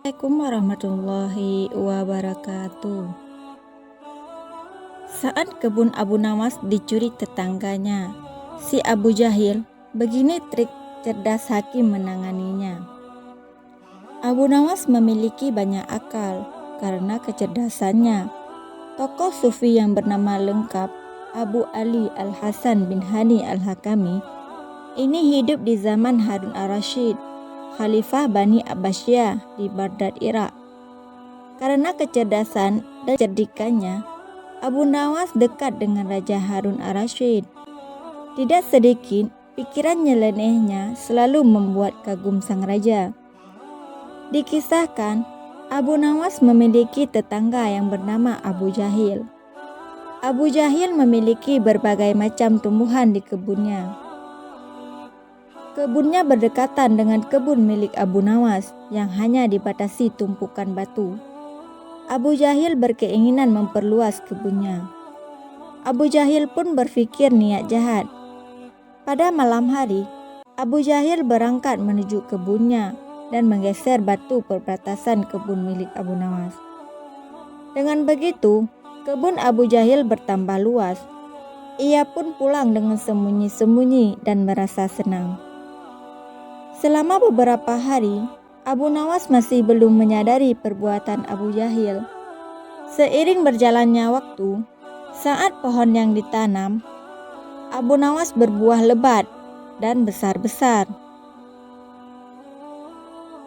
Assalamualaikum warahmatullahi wabarakatuh. Saat kebun Abu Nawas dicuri tetangganya, si Abu Jahil, begini trik cerdas Hakim menanganinya. Abu Nawas memiliki banyak akal karena kecerdasannya. Tokoh sufi yang bernama lengkap Abu Ali Al-Hasan bin Hani Al-Hakami ini hidup di zaman Harun Ar-Rasyid, Khalifah Bani Abbasiyah di Baghdad, Irak. Karena kecerdasan dan cerdikannya, Abu Nawas dekat dengan Raja Harun Ar-Rasyid. Tidak sedikit, pikiran nyelenehnya selalu membuat kagum sang raja. Dikisahkan, Abu Nawas memiliki tetangga yang bernama Abu Jahil. Abu Jahil memiliki berbagai macam tumbuhan di kebunnya. Kebunnya berdekatan dengan kebun milik Abu Nawas yang hanya dibatasi tumpukan batu. Abu Jahil berkeinginan memperluas kebunnya. Abu Jahil pun berpikir niat jahat. Pada malam hari, Abu Jahil berangkat menuju kebunnya dan menggeser batu perbatasan kebun milik Abu Nawas. Dengan begitu, kebun Abu Jahil bertambah luas. Ia pun pulang dengan sembunyi-sembunyi dan merasa senang. Selama beberapa hari, Abu Nawas masih belum menyadari perbuatan Abu Jahil. Seiring berjalannya waktu, saat pohon yang ditanam, Abu Nawas berbuah lebat dan besar-besar.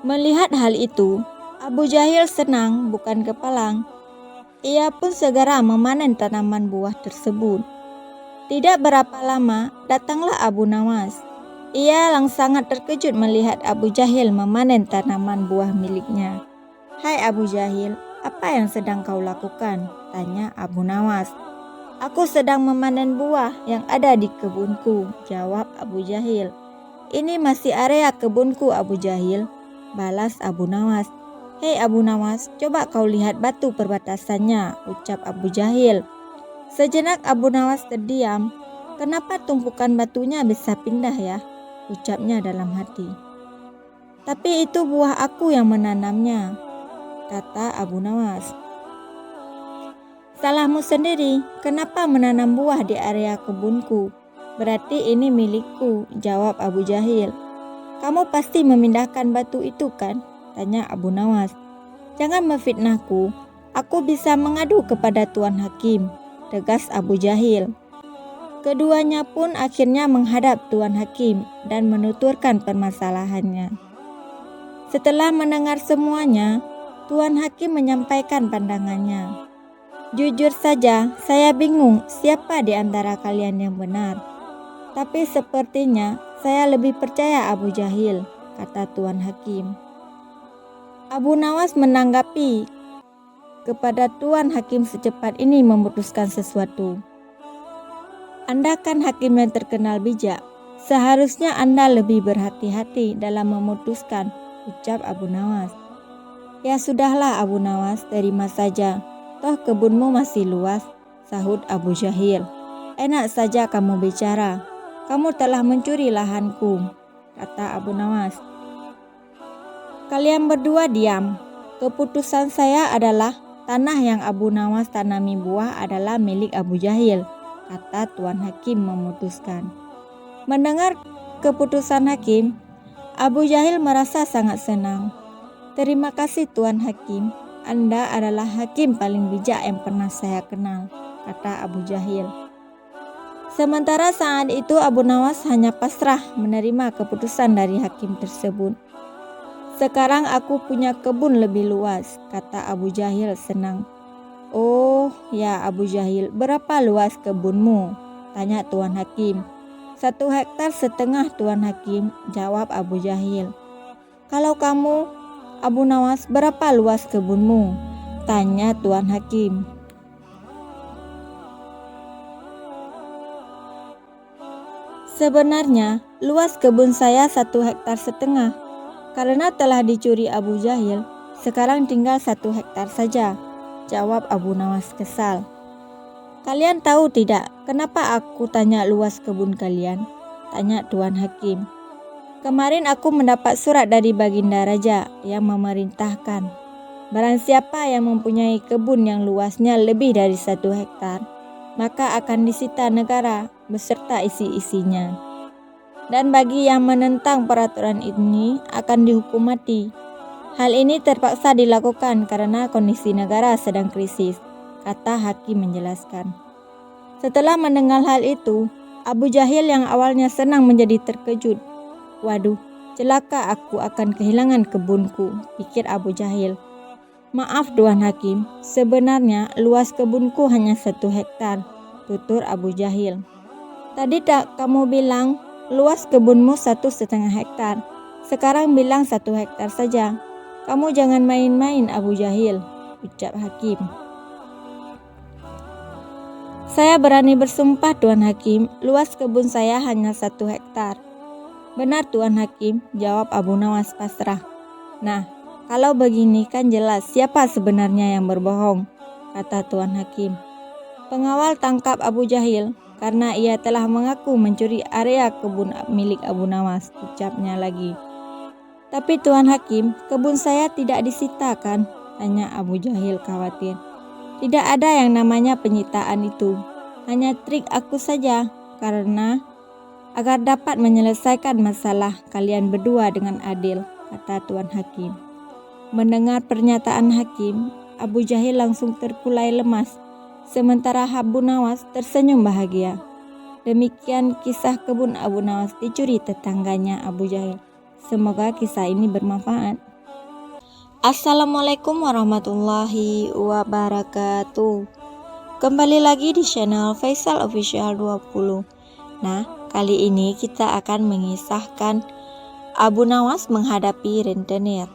Melihat hal itu, Abu Jahil senang bukan kepalang. Ia pun segera memanen tanaman buah tersebut. Tidak berapa lama, datanglah Abu Nawas. Ia sangat terkejut melihat Abu Jahil memanen tanaman buah miliknya. "Hai Abu Jahil, apa yang sedang kau lakukan?" tanya Abu Nawas. "Aku sedang memanen buah yang ada di kebunku," jawab Abu Jahil. "Ini masih area kebunku Abu Jahil," balas Abu Nawas. "Hei Abu Nawas, coba kau lihat batu perbatasannya," ucap Abu Jahil. Sejenak Abu Nawas terdiam. "Kenapa tumpukan batunya bisa pindah ya?" ucapnya dalam hati. "Tapi itu buah aku yang menanamnya," kata Abu Nawas. "Salahmu sendiri, kenapa menanam buah di area kebunku? Berarti ini milikku," jawab Abu Jahil. "Kamu pasti memindahkan batu itu kan?" tanya Abu Nawas. "Jangan memfitnahku, aku bisa mengadu kepada Tuan Hakim," tegas Abu Jahil. Keduanya pun akhirnya menghadap Tuan Hakim dan menuturkan permasalahannya. Setelah mendengar semuanya, Tuan Hakim menyampaikan pandangannya. "Jujur saja, saya bingung siapa di antara kalian yang benar. Tapi sepertinya saya lebih percaya Abu Jahil," kata Tuan Hakim. Abu Nawas menanggapi kepada Tuan Hakim secepat ini memutuskan sesuatu. "Anda kan hakim yang terkenal bijak. Seharusnya Anda lebih berhati-hati dalam memutuskan," ucap Abu Nawas. "Ya sudahlah Abu Nawas, terima saja. Toh kebunmu masih luas," sahut Abu Jahil. "Enak saja kamu bicara. Kamu telah mencuri lahanku," kata Abu Nawas. "Kalian berdua diam. Keputusan saya adalah tanah yang Abu Nawas tanami buah adalah milik Abu Jahil," kata Tuan Hakim memutuskan. Mendengar keputusan Hakim, Abu Jahil merasa sangat senang. "Terima kasih Tuan Hakim, Anda adalah hakim paling bijak yang pernah saya kenal," kata Abu Jahil. Sementara saat itu Abu Nawas hanya pasrah menerima keputusan dari hakim tersebut. "Sekarang aku punya kebun lebih luas," kata Abu Jahil senang. "Oh ya Abu Jahil, berapa luas kebunmu?" tanya Tuan Hakim. 1,5 hektar Tuan Hakim, jawab Abu Jahil. "Kalau kamu, Abu Nawas, berapa luas kebunmu?" tanya Tuan Hakim. "Sebenarnya luas kebun saya 1,5 hektar. Karena telah dicuri Abu Jahil, sekarang tinggal 1 hektar saja," jawab Abu Nawas kesal. "Kalian tahu tidak kenapa aku tanya luas kebun kalian?" tanya Tuan Hakim. Kemarin aku mendapat surat dari Baginda Raja yang memerintahkan, barang siapa yang mempunyai kebun yang luasnya lebih dari 1 hektar, maka akan disita negara beserta isi-isinya. Dan bagi yang menentang peraturan ini akan dihukum mati. Hal ini terpaksa dilakukan karena kondisi negara sedang krisis, kata hakim menjelaskan. Setelah mendengar hal itu, Abu Jahil yang awalnya senang menjadi terkejut. Waduh, celaka, aku akan kehilangan kebunku, pikir Abu Jahil. Maaf Tuan Hakim, sebenarnya luas kebunku hanya 1 hektar, tutur Abu Jahil. Tadi tak kamu bilang luas kebunmu 1,5 hektar, sekarang bilang 1 hektar saja. Kamu jangan main-main Abu Jahil, ucap hakim. Saya berani bersumpah Tuan Hakim, luas kebun saya hanya 1 hektar. Benar Tuan Hakim, jawab Abu Nawas pasrah. Nah, kalau begini kan jelas siapa sebenarnya yang berbohong, kata Tuan Hakim. Pengawal tangkap Abu Jahil karena ia telah mengaku mencuri area kebun milik Abu Nawas, ucapnya lagi. Tapi Tuan Hakim, kebun saya tidak disita kan? Tanya Abu Jahil khawatir. Tidak ada yang namanya penyitaan itu, hanya trik aku saja karena agar dapat menyelesaikan masalah kalian berdua dengan adil, kata Tuan Hakim. Mendengar pernyataan hakim, Abu Jahil langsung terkulai lemas, sementara Abu Nawas tersenyum bahagia. Demikian kisah kebun Abu Nawas dicuri tetangganya Abu Jahil. Semoga kisah ini bermanfaat. Assalamualaikum warahmatullahi wabarakatuh. Kembali lagi di channel Faisal Official 20. Nah, kali ini kita akan mengisahkan Abu Nawas menghadapi rentenir.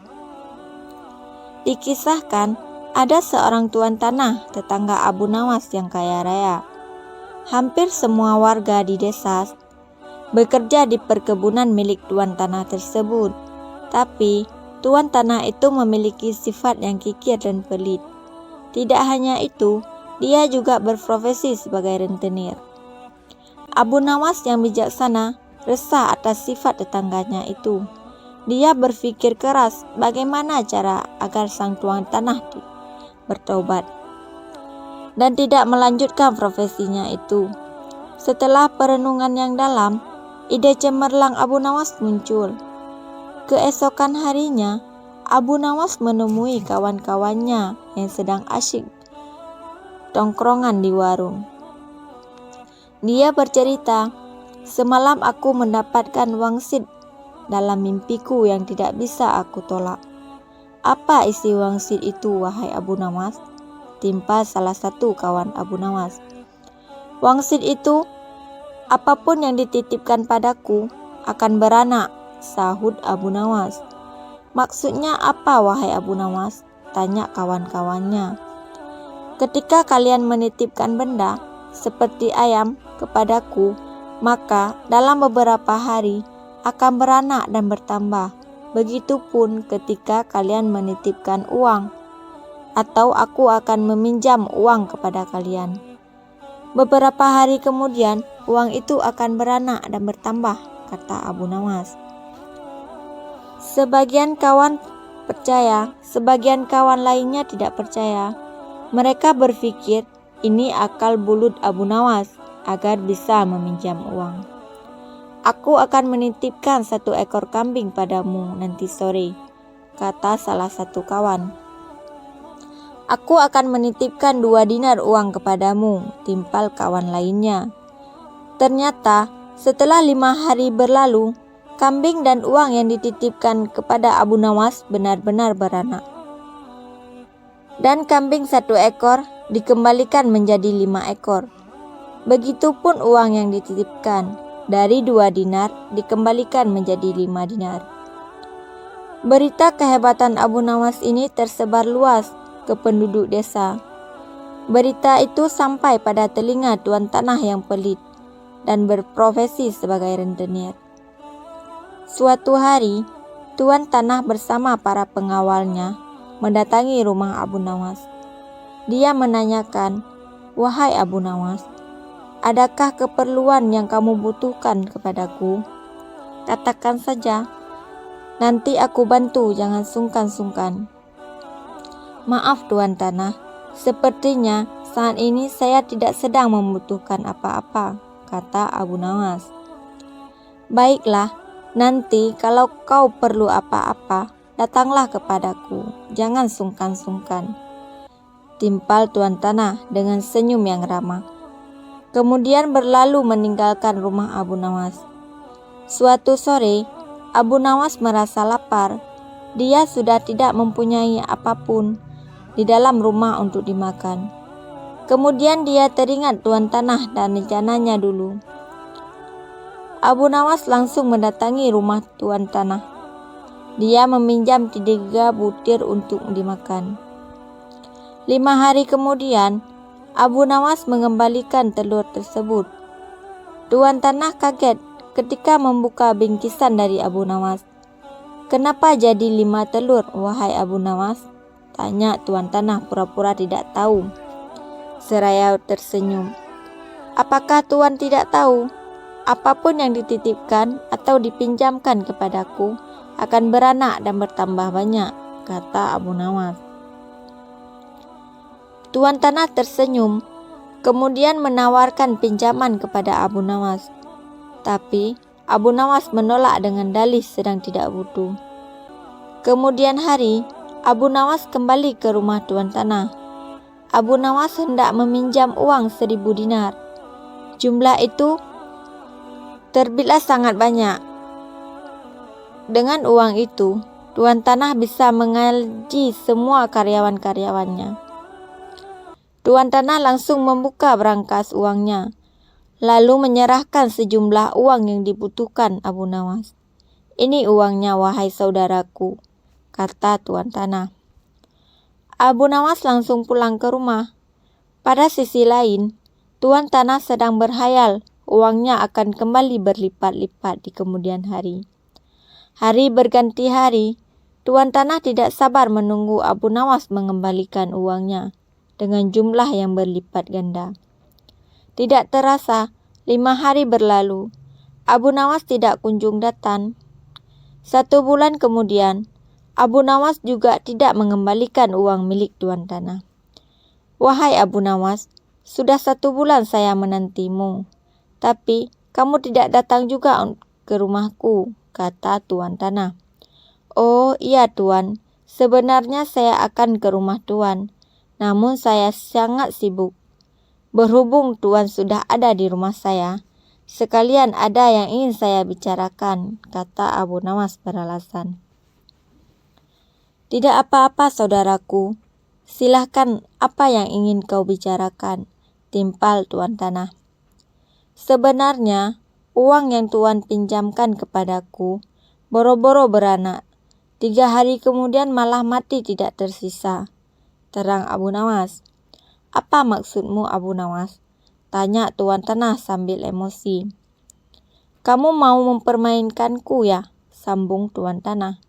Dikisahkan, ada seorang tuan tanah tetangga Abu Nawas yang kaya raya. Hampir semua warga di desa bekerja di perkebunan milik tuan tanah tersebut. Tapi, tuan tanah itu memiliki sifat yang kikir dan pelit. Tidak hanya itu, dia juga berprofesi sebagai rentenir. Abu Nawas yang bijaksana resah atas sifat tetangganya itu. Dia berpikir keras bagaimana cara agar sang tuan tanah bertobat dan tidak melanjutkan profesinya itu. Setelah perenungan yang dalam, ide cemerlang Abu Nawas muncul. Keesokan harinya, Abu Nawas menemui kawan-kawannya yang sedang asyik tongkrongan di warung. Dia bercerita, semalam aku mendapatkan wangsit dalam mimpiku yang tidak bisa aku tolak. Apa isi wangsit itu wahai Abu Nawas? Timpa salah satu kawan Abu Nawas. Wangsit itu, apapun yang dititipkan padaku akan beranak, sahut Abu Nawas. Maksudnya apa wahai Abu Nawas? Tanya kawan-kawannya. Ketika kalian menitipkan benda seperti ayam kepadaku, maka dalam beberapa hari akan beranak dan bertambah. Begitupun ketika kalian menitipkan uang, atau aku akan meminjam uang kepada kalian. Beberapa hari kemudian, uang itu akan beranak dan bertambah, kata Abu Nawas. Sebagian kawan percaya, sebagian kawan lainnya tidak percaya. Mereka berpikir ini akal bulut Abu Nawas agar bisa meminjam uang. Aku akan menitipkan 1 ekor kambing padamu nanti sore, kata salah satu kawan. Aku akan menitipkan 2 dinar uang kepadamu, timpal kawan lainnya. Ternyata setelah 5 hari berlalu, kambing dan uang yang dititipkan kepada Abu Nawas benar-benar beranak. Dan kambing 1 ekor dikembalikan menjadi 5 ekor. Begitupun uang yang dititipkan, dari 2 dinar dikembalikan menjadi 5 dinar. Berita kehebatan Abu Nawas ini tersebar luas ke penduduk desa. Berita itu sampai pada telinga tuan tanah yang pelit dan berprofesi sebagai rentenir. Suatu hari, tuan tanah bersama para pengawalnya mendatangi rumah Abu Nawas. Dia menanyakan, wahai Abu Nawas, adakah keperluan yang kamu butuhkan kepadaku? Katakan saja, nanti aku bantu, jangan sungkan-sungkan. Maaf Tuan Tanah, sepertinya saat ini saya tidak sedang membutuhkan apa-apa, kata Abu Nawas. Baiklah, nanti kalau kau perlu apa-apa, datanglah kepadaku, jangan sungkan-sungkan, timpal Tuan Tanah dengan senyum yang ramah. Kemudian berlalu meninggalkan rumah Abu Nawas. Suatu sore, Abu Nawas merasa lapar. Dia sudah tidak mempunyai apapun di dalam rumah untuk dimakan. Kemudian dia teringat Tuan Tanah dan rencananya dulu. Abu Nawas langsung mendatangi rumah Tuan Tanah. Dia meminjam 3 butir untuk dimakan. 5 hari kemudian, Abu Nawas mengembalikan telur tersebut. Tuan Tanah kaget ketika membuka bingkisan dari Abu Nawas. Kenapa jadi 5 telur, wahai Abu Nawas? Tanya Tuan Tanah pura-pura tidak tahu. Seraya tersenyum. Apakah Tuan tidak tahu? Apapun yang dititipkan atau dipinjamkan kepadaku akan beranak dan bertambah banyak, kata Abu Nawas. Tuan Tanah tersenyum, kemudian menawarkan pinjaman kepada Abu Nawas. Tapi Abu Nawas menolak dengan dalih sedang tidak butuh. Kemudian hari, Abu Nawas kembali ke rumah Tuan Tanah. Abu Nawas hendak meminjam uang 1000 dinar. Jumlah itu terbitlah sangat banyak. Dengan uang itu, Tuan Tanah bisa menggaji semua karyawan-karyawannya. Tuan Tanah langsung membuka berangkas uangnya, lalu menyerahkan sejumlah uang yang dibutuhkan Abu Nawas. Ini uangnya, wahai saudaraku, kata Tuan Tanah. Abu Nawas langsung pulang ke rumah. Pada sisi lain, Tuan Tanah sedang berhayal uangnya akan kembali berlipat-lipat di kemudian hari. Hari berganti hari, Tuan Tanah tidak sabar menunggu Abu Nawas mengembalikan uangnya dengan jumlah yang berlipat ganda. Tidak terasa, 5 hari berlalu. Abu Nawas tidak kunjung datang. 1 bulan kemudian, Abu Nawas juga tidak mengembalikan uang milik Tuan Tanah. Wahai Abu Nawas, sudah 1 bulan saya menantimu, tapi kamu tidak datang juga ke rumahku, kata Tuan Tanah. Oh iya Tuan, sebenarnya saya akan ke rumah Tuan, namun saya sangat sibuk. Berhubung Tuan sudah ada di rumah saya, sekalian ada yang ingin saya bicarakan, kata Abu Nawas beralasan. Tidak apa-apa saudaraku, silahkan apa yang ingin kau bicarakan, timpal Tuan Tanah. Sebenarnya, uang yang Tuan pinjamkan kepadaku boro-boro beranak. 3 hari kemudian malah mati tidak tersisa, terang Abu Nawas. Apa maksudmu Abu Nawas? Tanya Tuan Tanah sambil emosi. Kamu mau mempermainkanku ya? Sambung Tuan Tanah.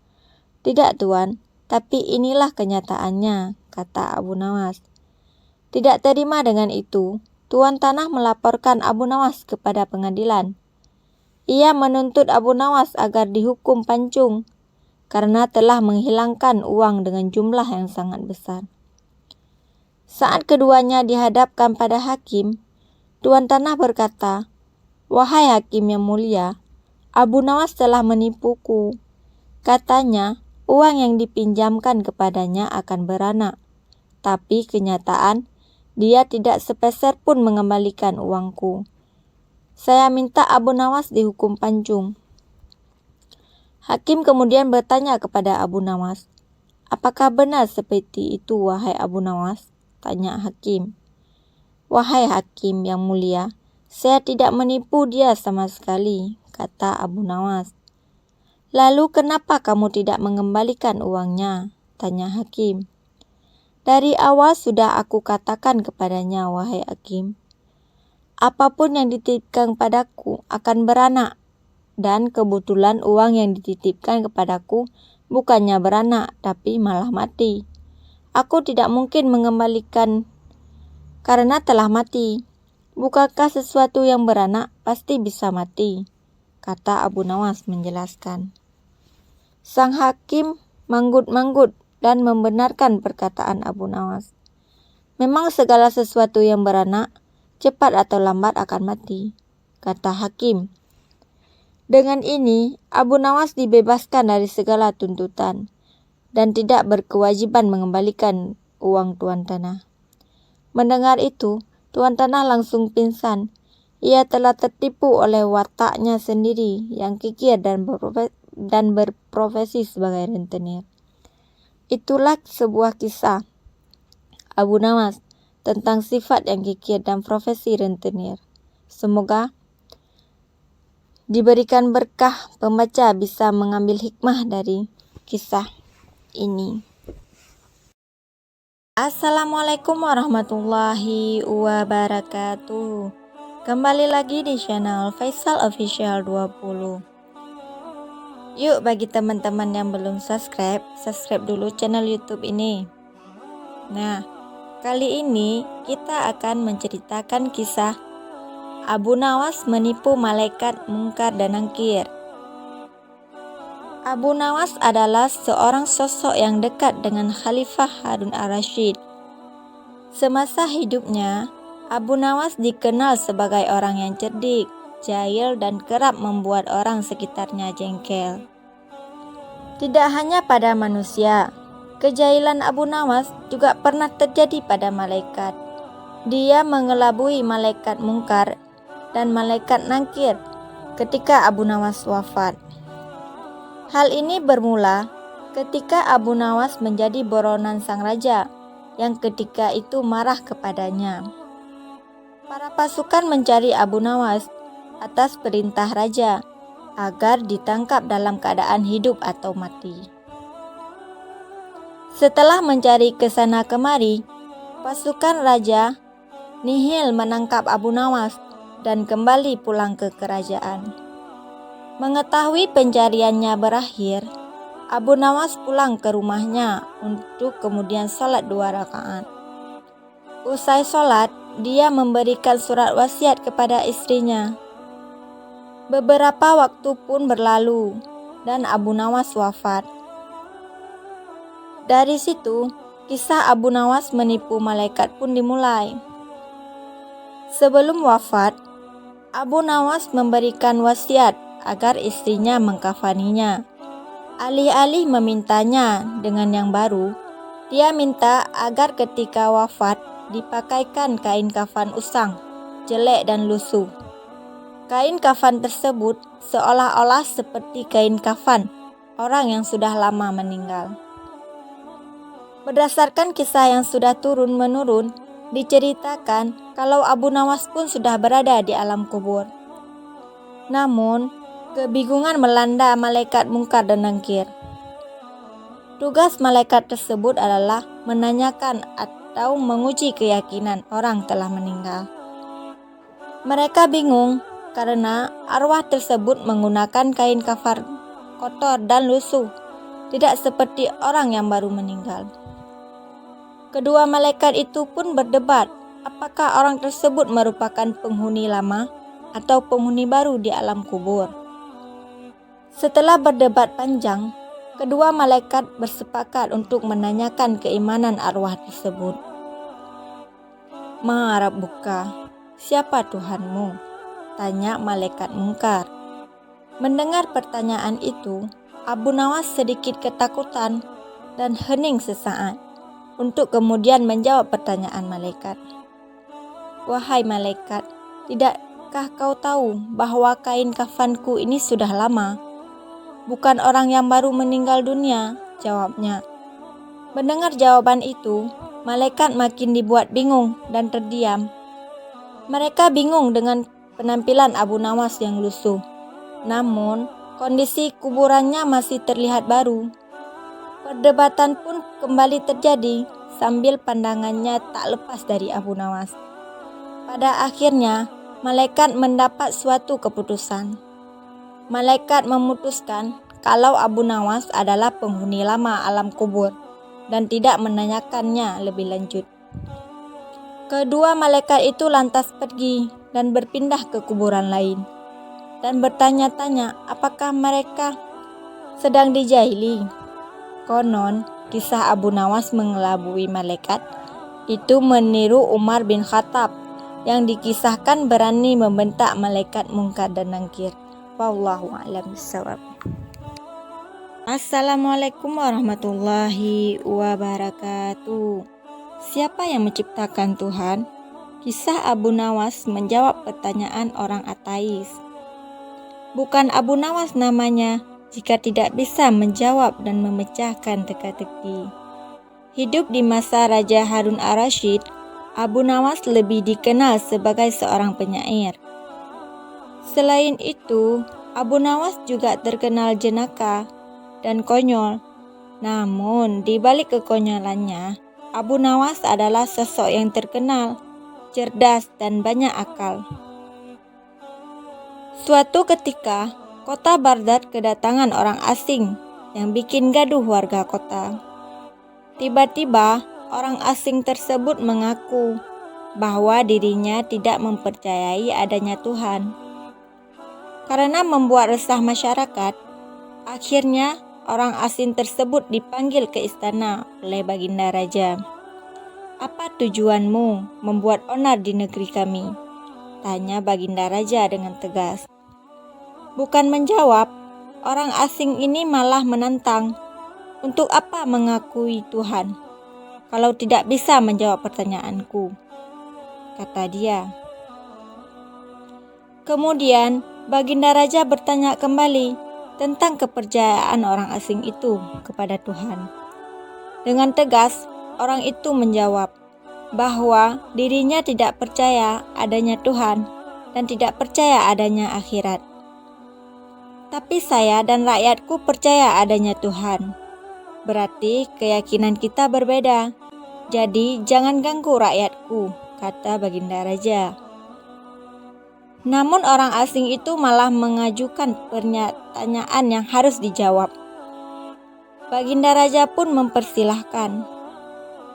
Tidak Tuan, tapi inilah kenyataannya, kata Abu Nawas. Tidak terima dengan itu, Tuan Tanah melaporkan Abu Nawas kepada pengadilan. Ia menuntut Abu Nawas agar dihukum pancung karena telah menghilangkan uang dengan jumlah yang sangat besar. Saat keduanya dihadapkan pada hakim, Tuan Tanah berkata, "Wahai hakim yang mulia, Abu Nawas telah menipuku. Katanya, uang yang dipinjamkan kepadanya akan beranak, tapi kenyataan dia tidak sepeser pun mengembalikan uangku. Saya minta Abu Nawas dihukum pancung." Hakim kemudian bertanya kepada Abu Nawas, "Apakah benar seperti itu, wahai Abu Nawas?" Tanya hakim. "Wahai hakim yang mulia, saya tidak menipu dia sama sekali," kata Abu Nawas. "Lalu kenapa kamu tidak mengembalikan uangnya?" tanya hakim. "Dari awal sudah aku katakan kepadanya, wahai hakim. Apapun yang dititipkan padaku akan beranak. Dan kebetulan uang yang dititipkan kepadaku bukannya beranak, tapi malah mati. Aku tidak mungkin mengembalikan karena telah mati. Bukankah sesuatu yang beranak pasti bisa mati?" kata Abu Nawas menjelaskan. Sang hakim manggut-manggut dan membenarkan perkataan Abu Nawas. Memang segala sesuatu yang beranak, cepat atau lambat akan mati, kata hakim. Dengan ini, Abu Nawas dibebaskan dari segala tuntutan dan tidak berkewajiban mengembalikan uang tuan tanah. Mendengar itu, tuan tanah langsung pingsan. Ia telah tertipu oleh wataknya sendiri yang kikir dan berprofesi sebagai rentenir. Itulah sebuah kisah Abu Nawas tentang sifat yang kikir dan profesi rentenir. Semoga diberikan berkah pembaca bisa mengambil hikmah dari kisah ini. Assalamualaikum warahmatullahi wabarakatuh. Kembali lagi di channel Faisal Official 20. Yuk, bagi teman-teman yang belum subscribe dulu channel YouTube ini. Nah, kali ini kita akan menceritakan kisah Abu Nawas menipu malaikat mungkar dan nakir. Abu Nawas adalah seorang sosok yang dekat dengan Khalifah Harun ar-Rasyid. Semasa hidupnya, Abu Nawas dikenal sebagai orang yang cerdik, jahil, dan kerap membuat orang sekitarnya jengkel. Tidak hanya pada manusia, kejahilan Abu Nawas juga pernah terjadi pada malaikat. Dia mengelabui malaikat mungkar dan malaikat nakir ketika Abu Nawas wafat. Hal ini bermula ketika Abu Nawas menjadi buronan sang raja yang ketika itu marah kepadanya. Para pasukan mencari Abu Nawas atas perintah raja agar ditangkap dalam keadaan hidup atau mati. Setelah mencari ke sana kemari, pasukan raja nihil menangkap Abu Nawas dan kembali pulang ke kerajaan. Mengetahui pencariannya berakhir, Abu Nawas pulang ke rumahnya untuk kemudian sholat 2 rakaat. Usai sholat, dia memberikan surat wasiat kepada istrinya. Beberapa waktu pun berlalu dan Abu Nawas wafat. Dari situ, kisah Abu Nawas menipu malaikat pun dimulai. Sebelum wafat, Abu Nawas memberikan wasiat agar istrinya mengkafaninya. Alih-alih memintanya dengan yang baru, dia minta agar ketika wafat dipakaikan kain kafan usang, jelek dan lusuh. Kain kafan tersebut seolah-olah seperti kain kafan orang yang sudah lama meninggal. Berdasarkan kisah yang sudah turun-menurun, diceritakan kalau Abu Nawas pun sudah berada di alam kubur. Namun, kebingungan melanda malaikat mungkar dan nakir. Tugas malaikat tersebut adalah menanyakan atau menguji keyakinan orang telah meninggal. Mereka bingung karena arwah tersebut menggunakan kain kafan kotor dan lusuh, tidak seperti orang yang baru meninggal. Kedua malaikat itu pun berdebat apakah orang tersebut merupakan penghuni lama atau penghuni baru di alam kubur. Setelah berdebat panjang, kedua malaikat bersepakat untuk menanyakan keimanan arwah tersebut. "Ma Rabbuka, siapa Tuhanmu?" tanya malaikat mungkar. Mendengar pertanyaan itu, Abu Nawas sedikit ketakutan dan hening sesaat untuk kemudian menjawab pertanyaan malaikat. "Wahai malaikat, tidakkah kau tahu bahwa kain kafanku ini sudah lama? Bukan orang yang baru meninggal dunia," jawabnya. Mendengar jawaban itu, malaikat makin dibuat bingung dan terdiam. Mereka bingung dengan penampilan Abu Nawas yang lusuh. Namun, kondisi kuburannya masih terlihat baru. Perdebatan pun kembali terjadi sambil pandangannya tak lepas dari Abu Nawas. Pada akhirnya, malaikat mendapat suatu keputusan. Malaikat memutuskan kalau Abu Nawas adalah penghuni lama alam kubur dan tidak menanyakannya lebih lanjut. Kedua malaikat itu lantas pergi dan berpindah ke kuburan lain. dan bertanya-tanya apakah mereka sedang dijahili. Konon, kisah Abu Nawas mengelabui malaikat itu meniru Umar bin Khattab yang dikisahkan berani membentak malaikat Munkar dan Nakir. Wallahu a'lam bishawab. Assalamualaikum warahmatullahi wabarakatuh. Siapa yang menciptakan Tuhan? Kisah Abu Nawas menjawab pertanyaan orang ateis. Bukan Abu Nawas namanya jika tidak bisa menjawab dan memecahkan teka-teki. Hidup di masa Raja Harun ar-Rasyid, Abu Nawas lebih dikenal sebagai seorang penyair. Selain itu, Abu Nawas juga terkenal jenaka dan konyol. Namun, di balik kekonyolannya, Abu Nawas adalah sosok yang terkenal, cerdas, dan banyak akal. Suatu ketika, kota Baghdad kedatangan orang asing yang bikin gaduh warga kota. Tiba-tiba, orang asing tersebut mengaku bahwa dirinya tidak mempercayai adanya Tuhan. Karena membuat resah masyarakat, akhirnya orang asing tersebut dipanggil ke istana oleh Baginda Raja. "Apa tujuanmu membuat onar di negeri kami?" tanya Baginda Raja dengan tegas. Bukan menjawab, orang asing ini malah menantang. "Untuk apa mengakui Tuhan kalau tidak bisa menjawab pertanyaanku?" kata dia. Kemudian Baginda Raja bertanya kembali tentang kepercayaan orang asing itu kepada Tuhan. Dengan tegas, orang itu menjawab bahwa dirinya tidak percaya adanya Tuhan dan tidak percaya adanya akhirat. "Tapi saya dan rakyatku percaya adanya Tuhan. Berarti keyakinan kita berbeda. Jadi jangan ganggu rakyatku," kata Baginda Raja. Namun orang asing itu malah mengajukan pertanyaan yang harus dijawab. Baginda Raja pun mempersilahkan.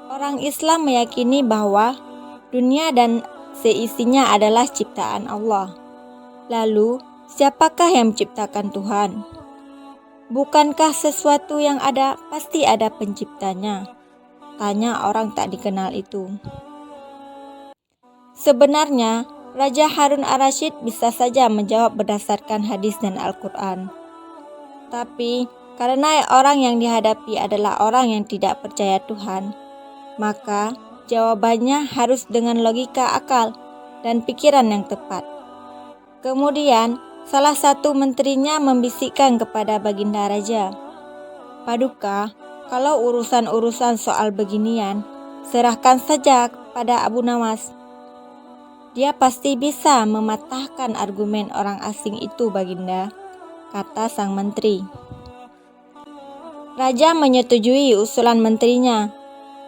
Orang Islam meyakini bahwa dunia dan seisinya adalah ciptaan Allah. Lalu, siapakah yang menciptakan Tuhan? Bukankah sesuatu yang ada pasti ada penciptanya? Tanya orang tak dikenal itu. Sebenarnya, Raja Harun ar-Rasyid bisa saja menjawab berdasarkan hadis dan Al-Quran. Tapi, karena orang yang dihadapi adalah orang yang tidak percaya Tuhan, maka jawabannya harus dengan logika akal dan pikiran yang tepat. Kemudian, salah satu menterinya membisikkan kepada Baginda Raja, "Paduka, kalau urusan-urusan soal beginian, serahkan saja kepada Abu Nawas. Dia pasti bisa mematahkan argumen orang asing itu, Baginda," kata sang menteri. Raja menyetujui usulan menterinya,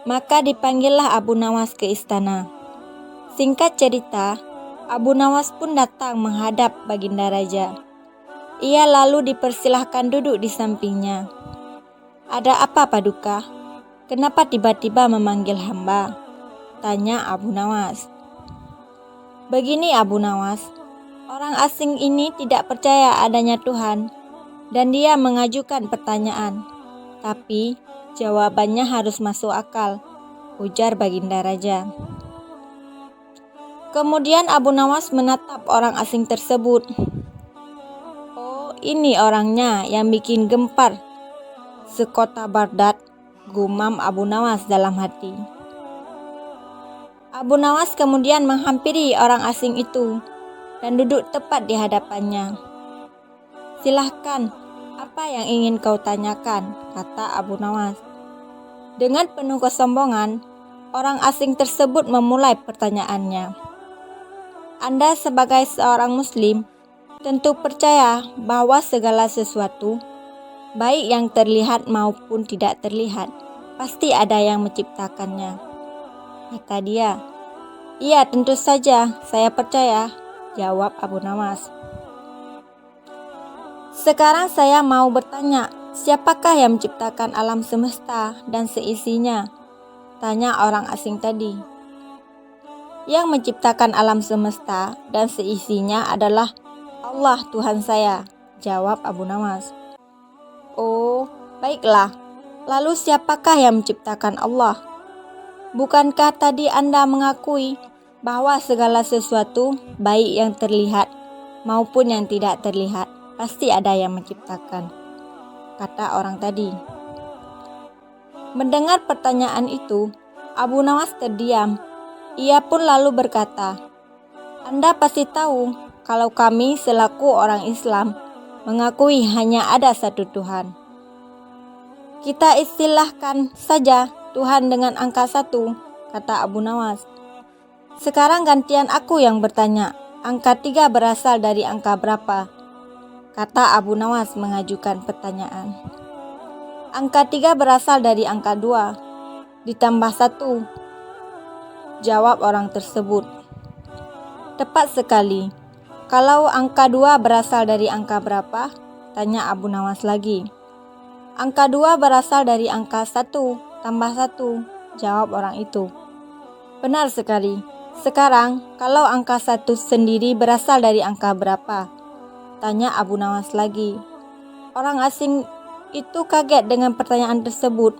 maka dipanggillah Abu Nawas ke istana. Singkat cerita, Abu Nawas pun datang menghadap Baginda Raja. Ia lalu dipersilahkan duduk di sampingnya. "Ada apa, Paduka? Kenapa tiba-tiba memanggil hamba?" tanya Abu Nawas. "Begini Abu Nawas, orang asing ini tidak percaya adanya Tuhan dan dia mengajukan pertanyaan, tapi jawabannya harus masuk akal," ujar Baginda Raja. Kemudian Abu Nawas menatap orang asing tersebut. "Oh, ini orangnya yang bikin gempar sekota Baghdad," gumam Abu Nawas dalam hati. Abu Nawas kemudian menghampiri orang asing itu dan duduk tepat di hadapannya. "Silahkan, apa yang ingin kau tanyakan?" kata Abu Nawas. Dengan penuh kesombongan, orang asing tersebut memulai pertanyaannya. "Anda sebagai seorang Muslim tentu percaya bahwa segala sesuatu, baik yang terlihat maupun tidak terlihat, pasti ada yang menciptakannya," kata dia. "Iya, tentu saja saya percaya," jawab Abu Nawas. "Sekarang saya mau bertanya, siapakah yang menciptakan alam semesta dan seisinya?" tanya orang asing tadi. "Yang menciptakan alam semesta dan seisinya adalah Allah Tuhan saya, jawab Abu Nawas. Oh, baiklah. Lalu siapakah yang menciptakan Allah? Bukankah tadi Anda mengakui bahwa segala sesuatu, baik yang terlihat maupun yang tidak terlihat, pasti ada yang menciptakan, kata orang tadi. Mendengar pertanyaan itu, Abu Nawas terdiam. Ia pun lalu berkata, Anda pasti tahu kalau kami selaku orang Islam mengakui hanya ada satu Tuhan. Kita istilahkan saja Tuhan dengan angka 1, kata Abu Nawas. Sekarang gantian aku yang bertanya, angka 3 berasal dari angka berapa? Kata Abu Nawas mengajukan pertanyaan. Angka 3 berasal dari angka 2, ditambah 1, jawab orang tersebut. Tepat sekali. Kalau angka 2 berasal dari angka berapa? Tanya Abu Nawas lagi. Angka 2 berasal dari angka 1 tambah 1, jawab orang itu. Benar sekali. Sekarang, kalau angka 1 sendiri berasal dari angka berapa? Tanya Abu Nawas lagi. Orang asing itu kaget dengan pertanyaan tersebut.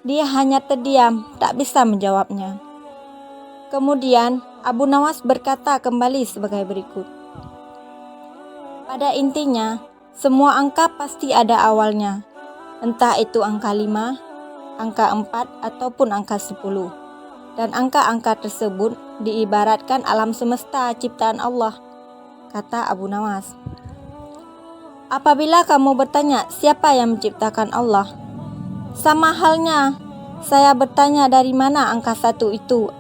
Dia hanya terdiam, tak bisa menjawabnya. Kemudian, Abu Nawas berkata kembali sebagai berikut. Pada intinya, semua angka pasti ada awalnya. Entah itu angka 5, angka 4, ataupun angka 10. Dan angka-angka tersebut diibaratkan alam semesta ciptaan Allah, kata Abu Nawas. Apabila kamu bertanya siapa yang menciptakan Allah, sama halnya saya bertanya dari mana angka 1 itu.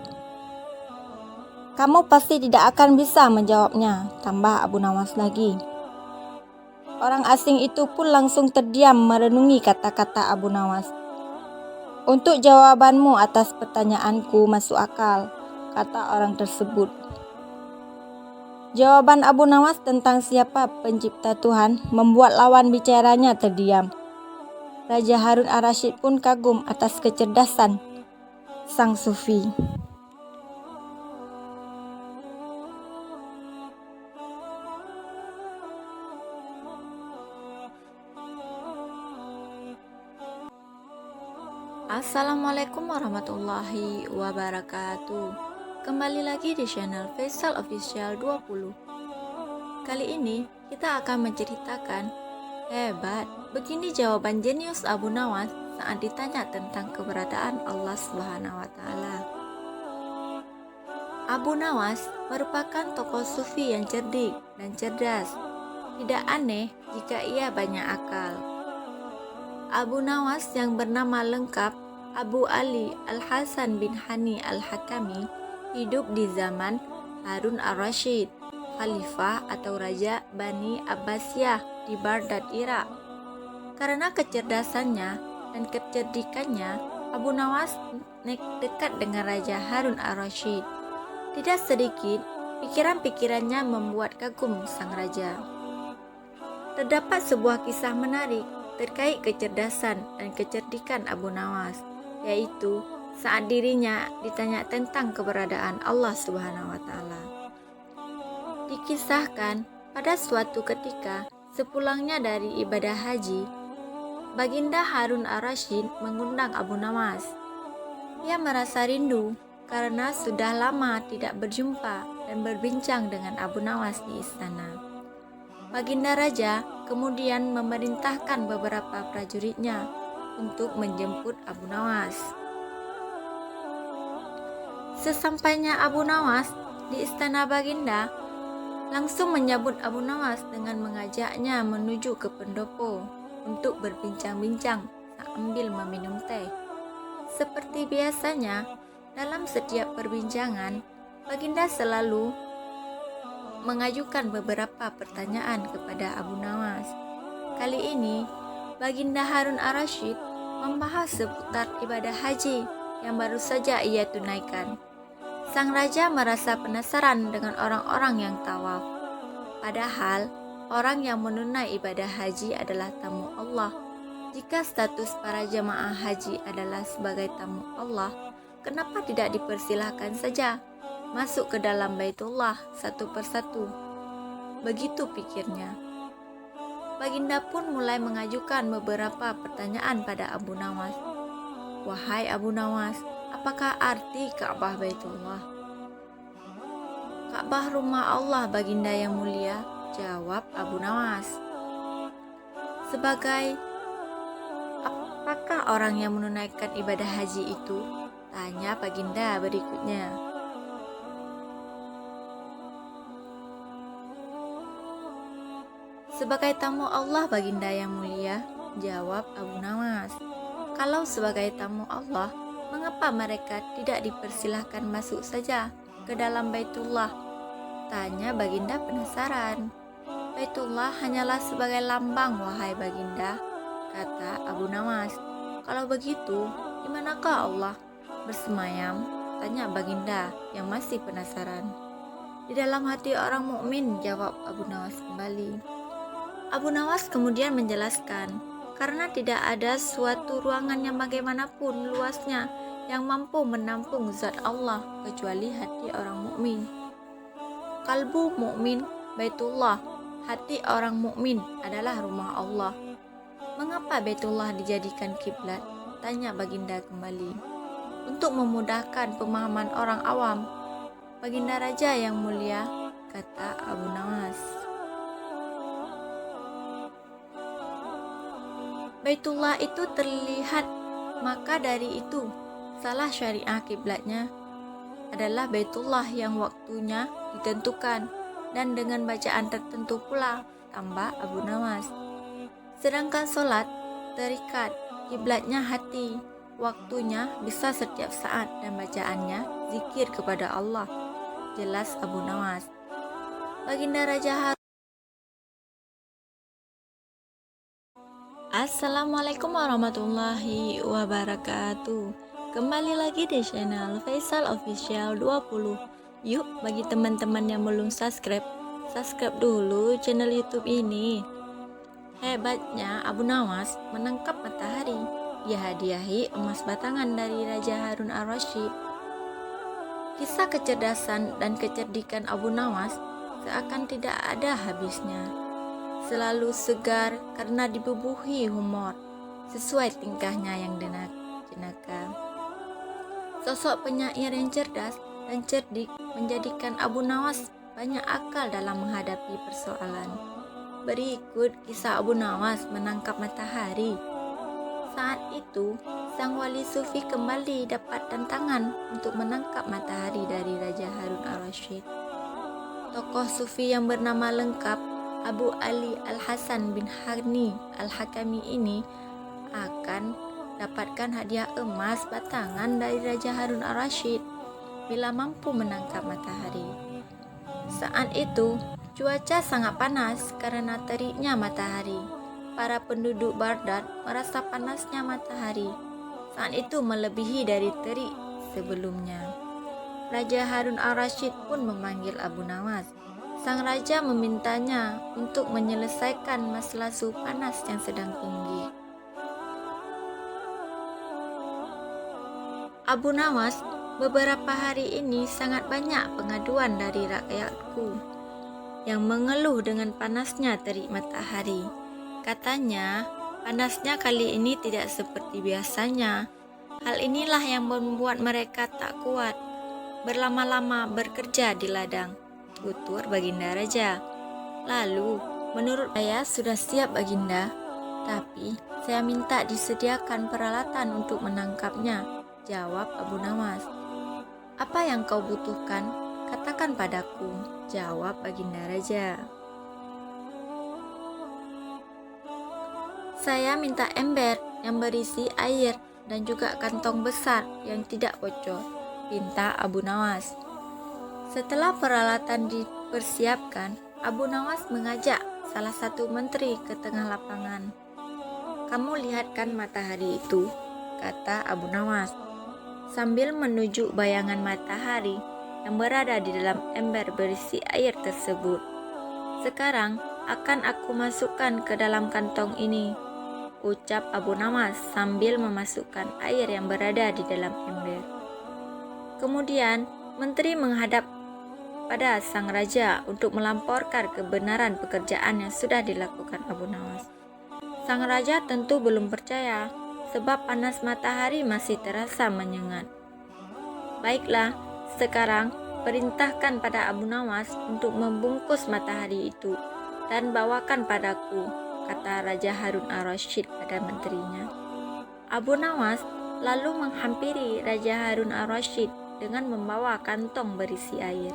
Kamu pasti tidak akan bisa menjawabnya, tambah Abu Nawas lagi. Orang asing itu pun langsung terdiam merenungi kata-kata Abu Nawas. Untuk jawabanmu atas pertanyaanku masuk akal, kata orang tersebut. Jawaban Abu Nawas tentang siapa pencipta Tuhan membuat lawan bicaranya terdiam. Raja Harun ar-Rasyid pun kagum atas kecerdasan sang sufi. Assalamualaikum warahmatullahi wabarakatuh. Kembali lagi di channel Faisal Official 20. Kali ini kita akan menceritakan hebat, begini jawaban jenius Abu Nawas saat ditanya tentang keberadaan Allah Subhanahu wa Ta'ala. Abu Nawas merupakan tokoh sufi yang cerdik dan cerdas. Tidak aneh jika ia banyak akal. Abu Nawas yang bernama lengkap Abu Ali Al-Hasan bin Hani Al-Hakami hidup di zaman Harun ar-Rasyid, khalifah atau raja Bani Abbasiyah di Baghdad, Irak. Karena kecerdasannya dan kecerdikannya, Abu Nawas dekat dengan Raja Harun ar-Rasyid. Tidak sedikit pikiran-pikirannya membuat kagum sang raja. Terdapat sebuah kisah menarik terkait kecerdasan dan kecerdikan Abu Nawas, yaitu saat dirinya ditanya tentang keberadaan Allah Subhanahu wa Ta'ala. Dikisahkan pada suatu ketika sepulangnya dari ibadah haji, Baginda Harun ar-Rasyid mengundang Abu Nawas. Ia merasa rindu karena sudah lama tidak berjumpa dan berbincang dengan Abu Nawas di istana. Baginda Raja kemudian memerintahkan beberapa prajuritnya untuk menjemput Abu Nawas. Sesampainya Abu Nawas di istana Baginda, langsung menyambut Abu Nawas dengan mengajaknya menuju ke pendopo untuk berbincang-bincang sambil meminum teh. Seperti biasanya, dalam setiap perbincangan, Baginda selalu mengajukan beberapa pertanyaan kepada Abu Nawas. Kali ini, Baginda Harun ar-Rasyid membahas seputar ibadah haji yang baru saja ia tunaikan. Sang raja merasa penasaran dengan orang-orang yang tawaf. Padahal, orang yang menunai ibadah haji adalah tamu Allah. Jika status para jemaah haji adalah sebagai tamu Allah, kenapa tidak dipersilahkan saja masuk ke dalam Baitullah satu persatu? Begitu pikirnya. Baginda pun mulai mengajukan beberapa pertanyaan pada Abu Nawas. Wahai Abu Nawas, apakah arti Ka'bah Baitullah? Ka'bah rumah Allah Baginda yang mulia, jawab Abu Nawas. Sebagai apakah orang yang menunaikan ibadah haji itu? Tanya Baginda berikutnya. Sebagai tamu Allah Baginda yang mulia, jawab Abu Nawas. Kalau sebagai tamu Allah, mengapa mereka tidak dipersilahkan masuk saja ke dalam Baitullah? Tanya Baginda penasaran. Baitullah hanyalah sebagai lambang, wahai Baginda, kata Abu Nawas. Kalau begitu, di manakah Allah bersemayam? Tanya Baginda yang masih penasaran. Di dalam hati orang mukmin, jawab Abu Nawas kembali. Abu Nawas kemudian menjelaskan, karena tidak ada suatu ruangan yang bagaimanapun luasnya yang mampu menampung zat Allah kecuali hati orang mukmin. Kalbu mukmin Baitullah, hati orang mukmin adalah rumah Allah. Mengapa Baitullah dijadikan kiblat? Tanya Baginda kembali. Untuk memudahkan pemahaman orang awam, Baginda Raja yang mulia, kata Abu Nawas. Baitullah itu terlihat, maka dari itu salah syariah kiblatnya adalah Baitullah yang waktunya ditentukan dan dengan bacaan tertentu pula, tambah Abu Nawas. Sedangkan sholat terikat, kiblatnya hati, waktunya bisa setiap saat dan bacaannya zikir kepada Allah, jelas Abu Nawas. Baginda Raja Assalamualaikum warahmatullahi wabarakatuh. Kembali lagi di channel Faisal Official 20. Yuk, bagi teman-teman yang belum subscribe dulu channel YouTube ini. Hebatnya Abu Nawas menangkap matahari. Dia hadiahi emas batangan dari Raja Harun al-Rasyid. Kisah kecerdasan dan kecerdikan Abu Nawas seakan tidak ada habisnya. Selalu segar karena dibubuhi humor, sesuai tingkahnya yang jenaka. Sosok penyair yang cerdas dan cerdik menjadikan Abu Nawas banyak akal dalam menghadapi persoalan. Berikut kisah Abu Nawas menangkap matahari. Saat itu, sang wali sufi kembali dapat tantangan untuk menangkap matahari dari Raja Harun al-Rasyid. Tokoh sufi yang bernama lengkap Abu Ali Al-Hasan bin Hani Al-Hakami ini akan dapatkan hadiah emas batangan dari Raja Harun al-Rasyid bila mampu menangkap matahari. Saat itu, cuaca sangat panas karena teriknya matahari. Para penduduk Baghdad merasa panasnya matahari. Saat itu melebihi dari terik sebelumnya. Raja Harun al-Rasyid pun memanggil Abu Nawas. Sang raja memintanya untuk menyelesaikan masalah suhu panas yang sedang tinggi. Abu Nawas, beberapa hari ini sangat banyak pengaduan dari rakyatku yang mengeluh dengan panasnya terik matahari. Katanya, panasnya kali ini tidak seperti biasanya. Hal inilah yang membuat mereka tak kuat berlama-lama bekerja di ladang, tutur Baginda Raja. Lalu, menurut saya sudah siap Baginda, tapi saya minta disediakan peralatan untuk menangkapnya, jawab Abu Nawas. Apa yang kau butuhkan? Katakan padaku, jawab Baginda Raja. Saya minta ember yang berisi air dan juga kantong besar yang tidak bocor, pinta Abu Nawas. Setelah peralatan dipersiapkan, Abu Nawas mengajak salah satu menteri ke tengah lapangan. Kamu lihatkan matahari itu, kata Abu Nawas, sambil menunjuk bayangan matahari yang berada di dalam ember berisi air tersebut. Sekarang akan aku masukkan ke dalam kantong ini, ucap Abu Nawas sambil memasukkan air yang berada di dalam ember. Kemudian, menteri menghadap kepada sang raja untuk melamporkan kebenaran pekerjaan yang sudah dilakukan Abu Nawas. Sang raja tentu belum percaya, sebab panas matahari masih terasa menyengat. Baiklah, sekarang perintahkan pada Abu Nawas untuk membungkus matahari itu dan bawakan padaku, kata Raja Harun al-Rasyid pada menterinya. Abu Nawas lalu menghampiri Raja Harun al-Rasyid dengan membawa kantong berisi air.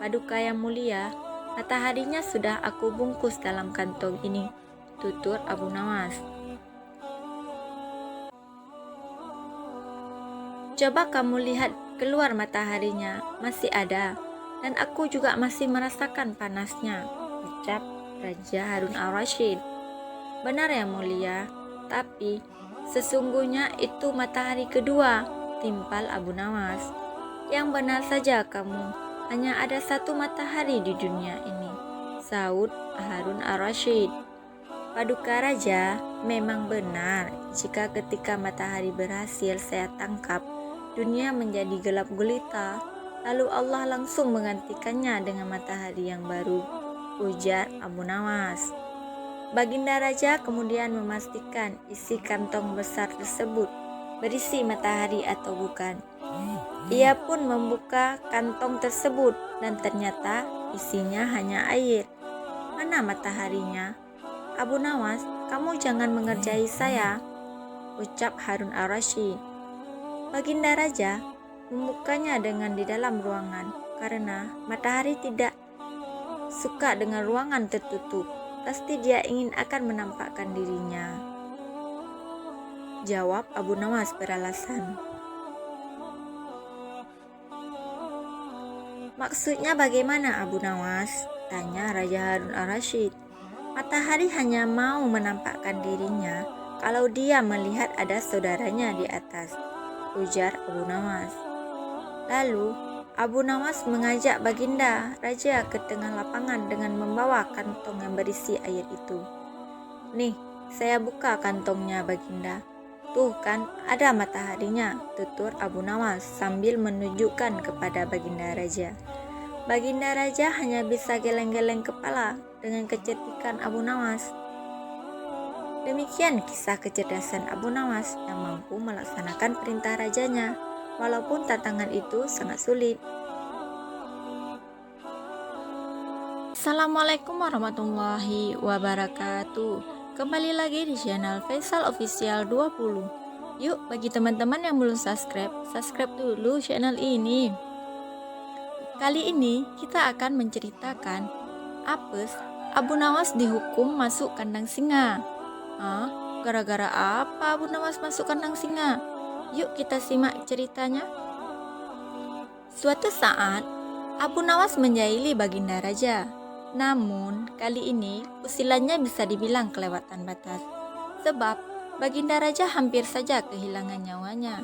Paduka yang mulia, mataharinya sudah aku bungkus dalam kantong ini, tutur Abu Nawas. Coba kamu lihat keluar mataharinya, masih ada, dan aku juga masih merasakan panasnya, ucap Raja Harun al-Rasyid. Benar yang mulia, tapi sesungguhnya itu matahari kedua, timpal Abu Nawas. Yang benar saja kamu, hanya ada satu matahari di dunia ini, saud Harun al-Rasyid. Paduka Raja, memang benar jika ketika matahari berhasil saya tangkap, dunia menjadi gelap gulita, lalu Allah langsung menggantikannya dengan matahari yang baru, ujar Abu Nawas. Baginda Raja kemudian memastikan isi kantong besar tersebut berisi matahari atau bukan. Ia pun membuka kantong tersebut dan ternyata isinya hanya air. Mana mataharinya? Abu Nawas, kamu jangan mengerjai saya, ucap Harun al-Rasyid. Baginda Raja membukanya dengan di dalam ruangan karena matahari tidak suka dengan ruangan tertutup. Pasti dia ingin akan menampakkan dirinya, jawab Abu Nawas beralasan. Maksudnya bagaimana Abu Nawas? Tanya Raja Harun al-Rasyid. Matahari hanya mau menampakkan dirinya kalau dia melihat ada saudaranya di atas, ujar Abu Nawas. Lalu Abu Nawas mengajak Baginda Raja ke tengah lapangan dengan membawa kantong yang berisi air itu. Nih, saya buka kantongnya Baginda. Tuh kan, ada mataharinya, tutur Abu Nawas sambil menunjukkan kepada Baginda Raja. Baginda Raja hanya bisa geleng-geleng kepala dengan kecerdikan Abu Nawas. Demikian kisah kecerdasan Abu Nawas yang mampu melaksanakan perintah rajanya, walaupun tantangan itu sangat sulit. Assalamualaikum warahmatullahi wabarakatuh. Kembali lagi di channel Faisal Official 20. Yuk, bagi teman-teman yang belum subscribe dulu channel ini. Kali ini kita akan menceritakan apes Abu Nawas dihukum masuk kandang singa. Gara-gara apa Abu Nawas masuk kandang singa? Yuk kita simak ceritanya. Suatu saat, Abu Nawas menjahili Baginda Raja. Namun, kali ini usilannya bisa dibilang kelewatan batas. Sebab, Baginda Raja hampir saja kehilangan nyawanya.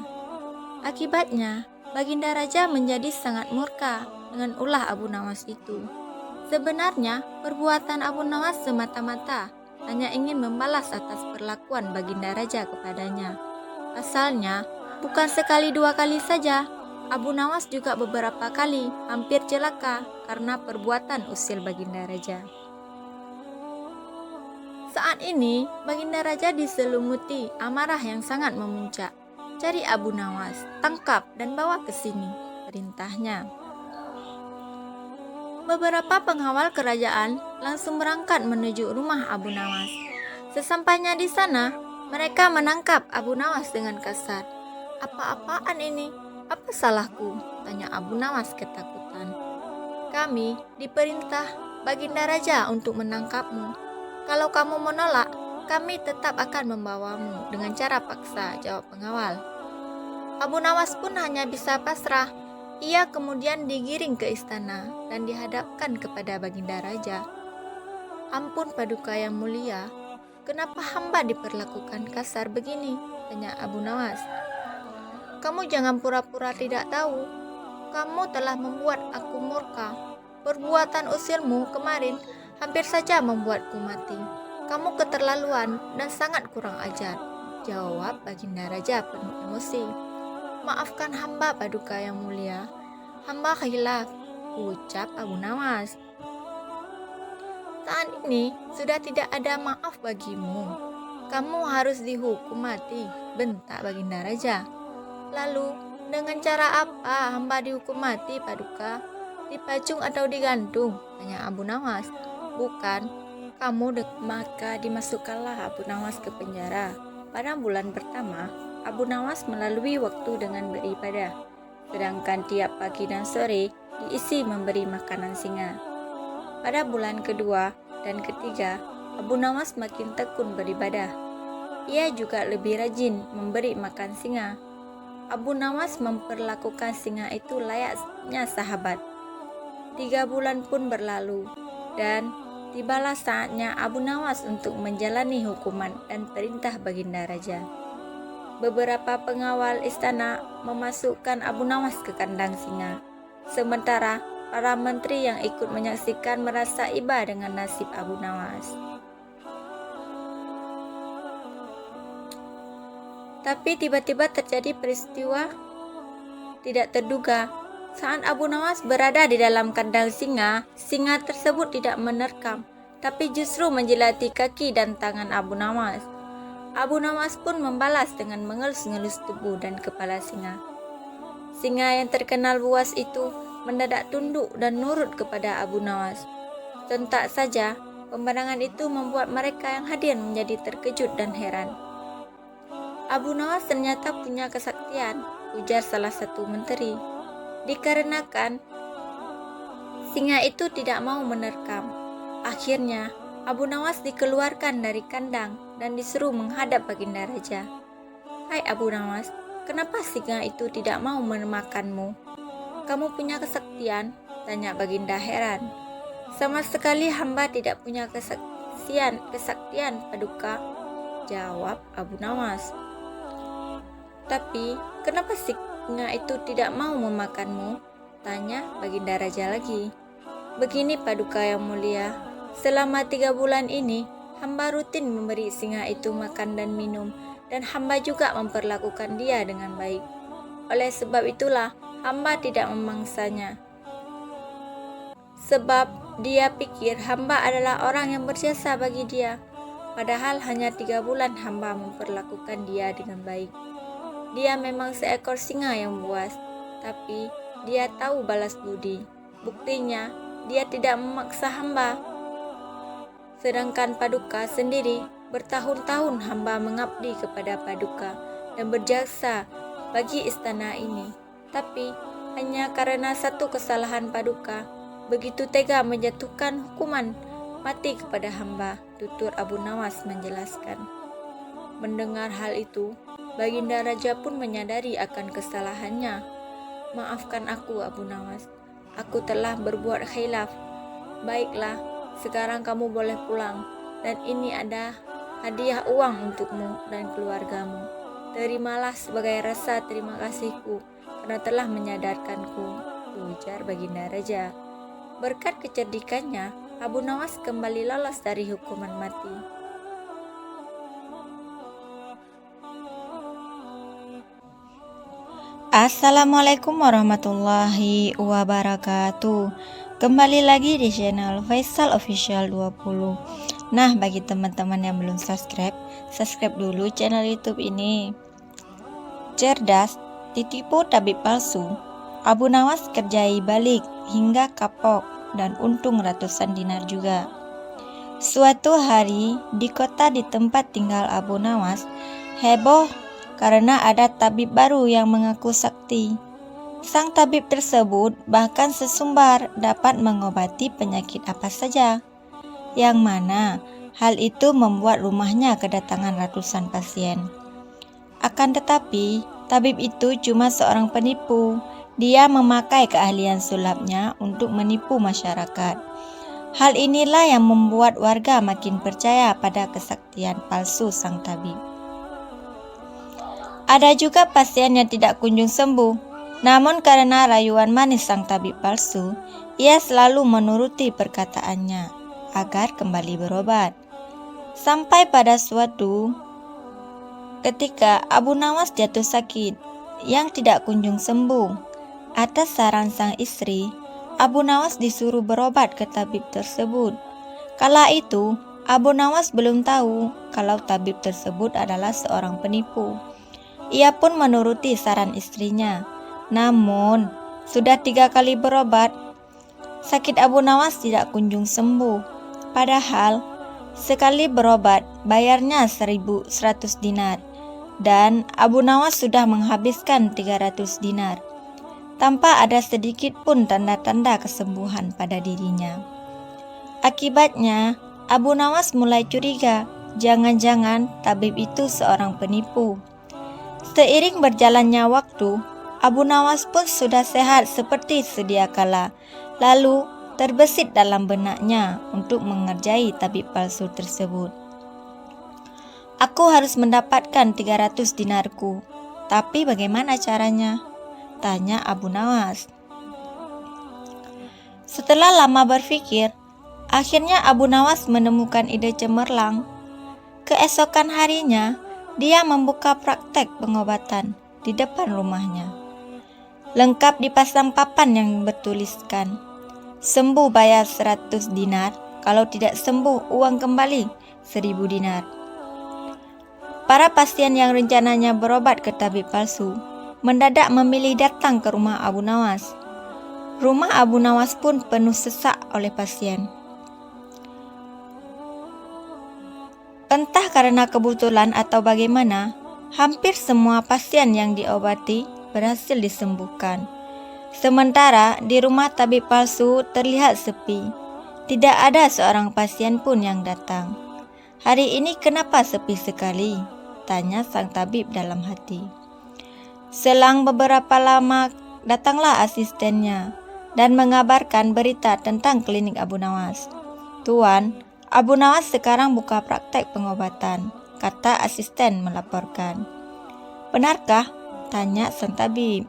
Akibatnya, Baginda Raja menjadi sangat murka dengan ulah Abu Nawas itu. Sebenarnya, perbuatan Abu Nawas semata-mata hanya ingin membalas atas perlakuan Baginda Raja kepadanya. Asalnya, bukan sekali dua kali saja, Abu Nawas juga beberapa kali hampir celaka karena perbuatan usil Baginda Raja. Saat ini, Baginda Raja diselumuti amarah yang sangat memuncak. Cari Abu Nawas, tangkap dan bawa ke sini, perintahnya. Beberapa pengawal kerajaan langsung berangkat menuju rumah Abu Nawas. Sesampainya di sana, mereka menangkap Abu Nawas dengan kasar. Apa-apaan ini? Apa salahku? Tanya Abu Nawas ketakutan. Kami diperintah Baginda Raja untuk menangkapmu. Kalau kamu menolak, kami tetap akan membawamu dengan cara paksa, jawab pengawal. Abu Nawas pun hanya bisa pasrah. Ia kemudian digiring ke istana dan dihadapkan kepada Baginda Raja. Ampun Paduka yang mulia, kenapa hamba diperlakukan kasar begini? Tanya Abu Nawas. Kamu jangan pura-pura tidak tahu. Kamu telah membuat aku murka. Perbuatan usilmu kemarin hampir saja membuatku mati. Kamu keterlaluan dan sangat kurang ajar, jawab Baginda Raja penuh emosi. Maafkan hamba Paduka yang mulia. Hamba khilaf, ucap Abu Nawas. Saat ini sudah tidak ada maaf bagimu. Kamu harus dihukum mati, bentak Baginda Raja. Lalu, dengan cara apa hamba dihukum mati, Paduka? Dipacung atau digantung? Tanya Abu Nawas. Bukan, maka dimasukkanlah Abu Nawas ke penjara. Pada bulan pertama, Abu Nawas melalui waktu dengan beribadah, sedangkan tiap pagi dan sore diisi memberi makanan singa. Pada bulan kedua dan ketiga, Abu Nawas makin tekun beribadah. Ia juga lebih rajin memberi makan singa. Abu Nawas memperlakukan singa itu layaknya sahabat. 3 bulan pun berlalu, dan tibalah saatnya Abu Nawas untuk menjalani hukuman dan perintah Baginda Raja. Beberapa pengawal istana memasukkan Abu Nawas ke kandang singa. Sementara para menteri yang ikut menyaksikan merasa iba dengan nasib Abu Nawas. Tapi tiba-tiba terjadi peristiwa tidak terduga. Saat Abu Nawas berada di dalam kandang singa, singa tersebut tidak menerkam, tapi justru menjilati kaki dan tangan Abu Nawas. Abu Nawas pun membalas dengan mengelus-ngelus tubuh dan kepala singa. Singa yang terkenal buas itu mendadak tunduk dan nurut kepada Abu Nawas. Sontak saja, pemandangan itu membuat mereka yang hadir menjadi terkejut dan heran. Abu Nawas ternyata punya kesaktian, ujar salah satu menteri. Dikarenakan singa itu tidak mau menerkam. Akhirnya, Abu Nawas dikeluarkan dari kandang dan disuruh menghadap Baginda Raja. Hai Abu Nawas, kenapa singa itu tidak mau memakanmu? Kamu punya kesaktian? Tanya Baginda heran. Sama sekali hamba tidak punya kesaktian, Paduka, jawab Abu Nawas. Tapi kenapa singa itu tidak mau memakanmu? Tanya Baginda Raja lagi. Begini Paduka yang mulia, selama 3 bulan ini hamba rutin memberi singa itu makan dan minum, dan hamba juga memperlakukan dia dengan baik. Oleh sebab itulah hamba tidak memangsanya. Sebab dia pikir hamba adalah orang yang berjasa bagi dia. Padahal hanya 3 bulan hamba memperlakukan dia dengan baik. Dia memang seekor singa yang buas, tapi dia tahu balas budi. Buktinya, dia tidak memaksa hamba. Sedangkan Paduka sendiri bertahun-tahun hamba mengabdi kepada Paduka dan berjasa bagi istana ini. Tapi hanya karena satu kesalahan Paduka, begitu tega menjatuhkan hukuman mati kepada hamba, tutur Abu Nawas menjelaskan. Mendengar hal itu, Baginda Raja pun menyadari akan kesalahannya. Maafkan aku Abu Nawas, aku telah berbuat khilaf. Baiklah, sekarang kamu boleh pulang, dan ini ada hadiah uang untukmu dan keluargamu. Terimalah sebagai rasa terima kasihku karena telah menyadarkanku, ujar Baginda Raja. Berkat kecerdikannya, Abu Nawas kembali lolos dari hukuman mati. Assalamualaikum warahmatullahi wabarakatuh. Kembali lagi di channel Faisal Official 20. Nah, bagi teman-teman yang belum subscribe dulu channel YouTube ini. Cerdas, ditipu tabib palsu. Abu Nawas kerjai balik hingga kapok dan untung ratusan dinar juga. Suatu hari di kota di tempat tinggal Abu Nawas heboh karena ada tabib baru yang mengaku sakti. Sang tabib tersebut bahkan sesumbar dapat mengobati penyakit apa saja, yang mana hal itu membuat rumahnya kedatangan ratusan pasien. Akan tetapi, tabib itu cuma seorang penipu. Dia memakai keahlian sulapnya untuk menipu masyarakat. Hal inilah yang membuat warga makin percaya pada kesaktian palsu sang tabib. Ada juga pasien yang tidak kunjung sembuh, namun karena rayuan manis sang tabib palsu, ia selalu menuruti perkataannya agar kembali berobat. Sampai pada suatu ketika Abu Nawas jatuh sakit yang tidak kunjung sembuh. Atas saran sang istri, Abu Nawas disuruh berobat ke tabib tersebut. Kala itu, Abu Nawas belum tahu kalau tabib tersebut adalah seorang penipu. Ia pun menuruti saran istrinya. Namun, sudah 3 kali berobat, sakit Abu Nawas tidak kunjung sembuh. Padahal, sekali berobat bayarnya 1.100 dinar. Dan Abu Nawas sudah menghabiskan 300 dinar. Tanpa ada sedikit pun tanda-tanda kesembuhan pada dirinya. Akibatnya, Abu Nawas mulai curiga, jangan-jangan tabib itu seorang penipu. Seiring berjalannya waktu, Abu Nawas pun sudah sehat seperti sedia kala. Lalu, terbesit dalam benaknya untuk mengerjai tabib palsu tersebut. Aku harus mendapatkan 300 dinarku. Tapi bagaimana caranya? Tanya Abu Nawas. Setelah lama berpikir, akhirnya Abu Nawas menemukan ide cemerlang. Keesokan harinya, dia membuka praktek pengobatan di depan rumahnya. Lengkap dipasang papan yang bertuliskan, sembuh bayar 100 dinar, kalau tidak sembuh uang kembali 1.000 dinar. Para pasien yang rencananya berobat ke tabib palsu mendadak memilih datang ke rumah Abu Nawas. Rumah Abu Nawas pun penuh sesak oleh pasien. Entah karena kebetulan atau bagaimana, hampir semua pasien yang diobati berhasil disembuhkan. Sementara di rumah tabib palsu terlihat sepi. Tidak ada seorang pasien pun yang datang. Hari ini kenapa sepi sekali? Tanya sang tabib dalam hati. Selang beberapa lama datanglah asistennya dan mengabarkan berita tentang klinik Abu Nawas. Tuan, Abu Nawas sekarang buka praktek pengobatan, kata asisten melaporkan. Benarkah? Tanya sang tabib.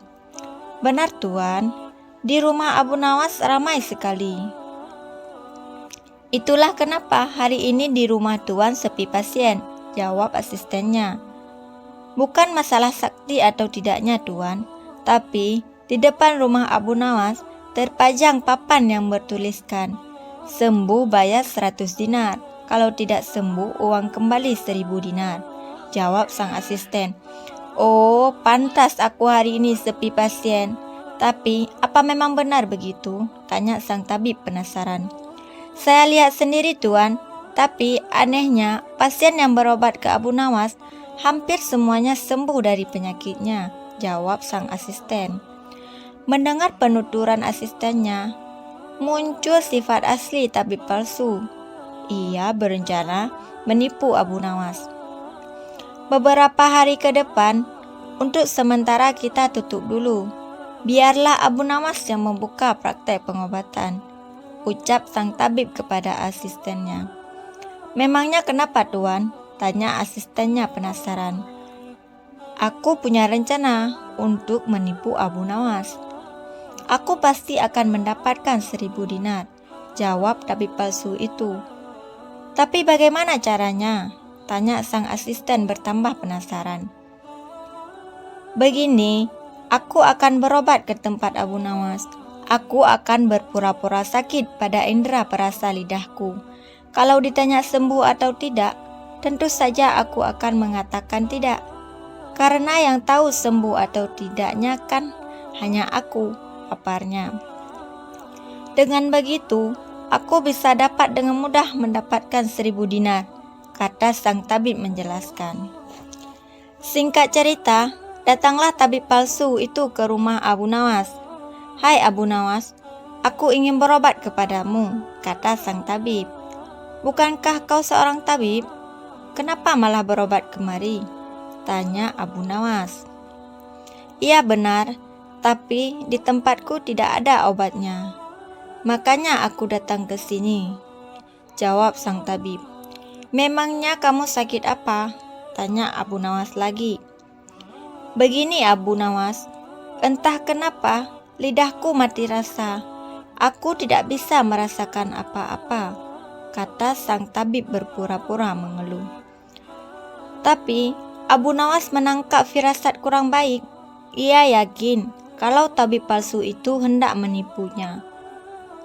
Benar tuan, di rumah Abu Nawas ramai sekali. Itulah kenapa hari ini di rumah tuan sepi pasien, jawab asistennya. Bukan masalah sakti atau tidaknya tuan, tapi di depan rumah Abu Nawas terpajang papan yang bertuliskan, sembuh bayar 100 dinar, kalau tidak sembuh uang kembali 1.000 dinar, jawab sang asisten. Oh, pantas aku hari ini sepi pasien. Tapi, apa memang benar begitu? Tanya sang tabib penasaran. Saya lihat sendiri tuan, tapi anehnya pasien yang berobat ke Abu Nawas hampir semuanya sembuh dari penyakitnya, jawab sang asisten. Mendengar penuturan asistennya, muncul sifat asli tabib palsu. Ia berencana menipu Abu Nawas. Beberapa hari ke depan, untuk sementara kita tutup dulu. Biarlah Abu Nawas yang membuka praktek pengobatan, ucap sang tabib kepada asistennya. Memangnya kenapa tuan? Tanya asistennya penasaran. Aku punya rencana untuk menipu Abu Nawas. Aku pasti akan mendapatkan 1.000 dinar, jawab tabib palsu itu. Tapi bagaimana caranya? Tanya sang asisten bertambah penasaran. Begini, aku akan berobat ke tempat Abu Nawas. Aku akan berpura-pura sakit pada indera perasa lidahku. Kalau ditanya sembuh atau tidak, tentu saja aku akan mengatakan tidak. Karena yang tahu sembuh atau tidaknya kan hanya aku, paparnya. Dengan begitu, aku bisa dapat dengan mudah mendapatkan 1.000 dinar, kata sang tabib menjelaskan. Singkat cerita, datanglah tabib palsu itu ke rumah Abu Nawas. Hai Abu Nawas, aku ingin berobat kepadamu, kata sang tabib. Bukankah kau seorang tabib? Kenapa malah berobat kemari? Tanya Abu Nawas. Iya benar, tapi di tempatku tidak ada obatnya. Makanya aku datang ke sini, jawab sang tabib. Memangnya kamu sakit apa? Tanya Abu Nawas lagi. Begini Abu Nawas, entah kenapa lidahku mati rasa. Aku tidak bisa merasakan apa-apa, kata sang tabib berpura-pura mengeluh. Tapi Abu Nawas menangkap firasat kurang baik. Ia yakin kalau tabib palsu itu hendak menipunya.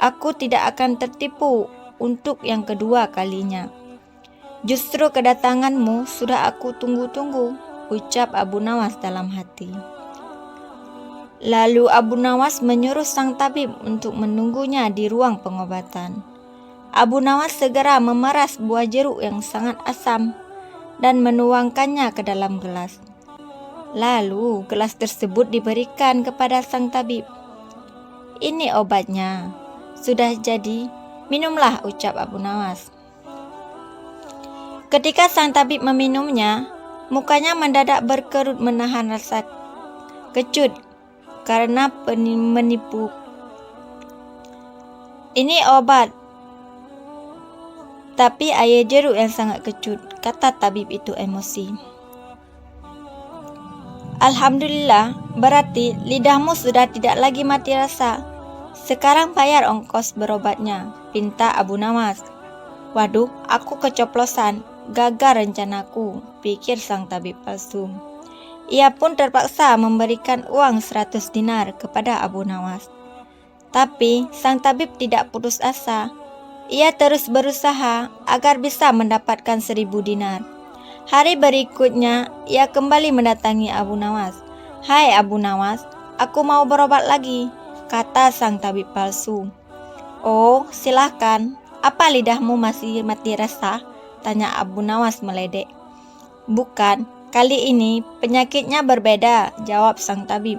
Aku tidak akan tertipu untuk yang kedua kalinya. Justru kedatanganmu sudah aku tunggu-tunggu, ucap Abu Nawas dalam hati. Lalu Abu Nawas menyuruh sang tabib untuk menunggunya di ruang pengobatan. Abu Nawas segera memeras buah jeruk yang sangat asam dan menuangkannya ke dalam gelas. Lalu gelas tersebut diberikan kepada sang tabib. Ini obatnya, sudah jadi, minumlah, ucap Abu Nawas. Ketika sang tabib meminumnya, mukanya mendadak berkerut menahan rasa kecut karena menipu. Ini obat, tapi air jeruk yang sangat kecut, kata tabib itu emosi. Alhamdulillah, berarti lidahmu sudah tidak lagi mati rasa. Sekarang bayar ongkos berobatnya, pinta Abu Nawas. Waduh, aku keceplosan, gagal rencanaku, pikir sang tabib palsu. Ia pun terpaksa memberikan uang 100 dinar kepada Abu Nawas. Tapi sang tabib tidak putus asa. Ia terus berusaha agar bisa mendapatkan 1000 dinar. Hari berikutnya, ia kembali mendatangi Abu Nawas. Hai Abu Nawas, aku mau berobat lagi, kata sang tabib palsu. Oh, silahkan. Apa lidahmu masih mati rasa? Tanya Abu Nawas meledek. Bukan, kali ini penyakitnya berbeda, jawab sang tabib.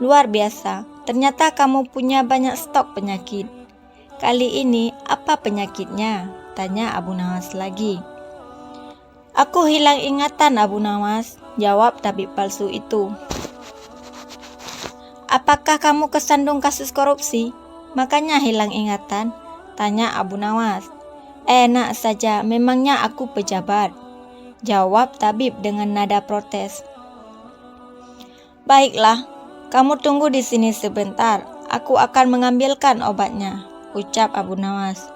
Luar biasa, ternyata kamu punya banyak stok penyakit. Kali ini apa penyakitnya? Tanya Abu Nawas lagi. Aku hilang ingatan Abu Nawas, jawab tabib palsu itu. Apakah kamu kesandung kasus korupsi? Makanya hilang ingatan? Tanya Abu Nawas. Enak saja, memangnya aku pejabat, jawab tabib dengan nada protes. Baiklah, kamu tunggu di sini sebentar, aku akan mengambilkan obatnya, ucap Abu Nawas.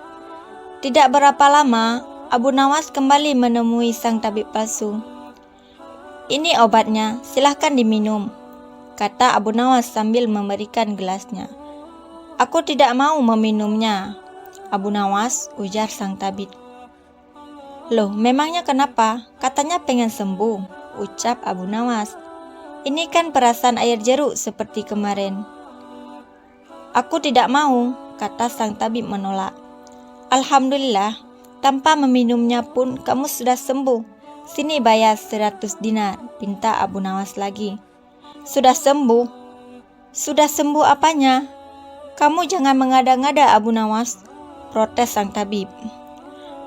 Tidak berapa lama, Abu Nawas kembali menemui sang tabib palsu. Ini obatnya, silahkan diminum, kata Abu Nawas sambil memberikan gelasnya. Aku tidak mau meminumnya, Abu Nawas, ujar sang tabib. Loh, memangnya kenapa? Katanya pengen sembuh, ucap Abu Nawas. Ini kan perasan air jeruk seperti kemarin. Aku tidak mau, kata sang tabib menolak. Alhamdulillah, tanpa meminumnya pun kamu sudah sembuh. Sini bayar 100 dinar, pinta Abu Nawas lagi. Sudah sembuh? Sudah sembuh apanya? Kamu jangan mengada-ngada Abu Nawas, protes sang tabib.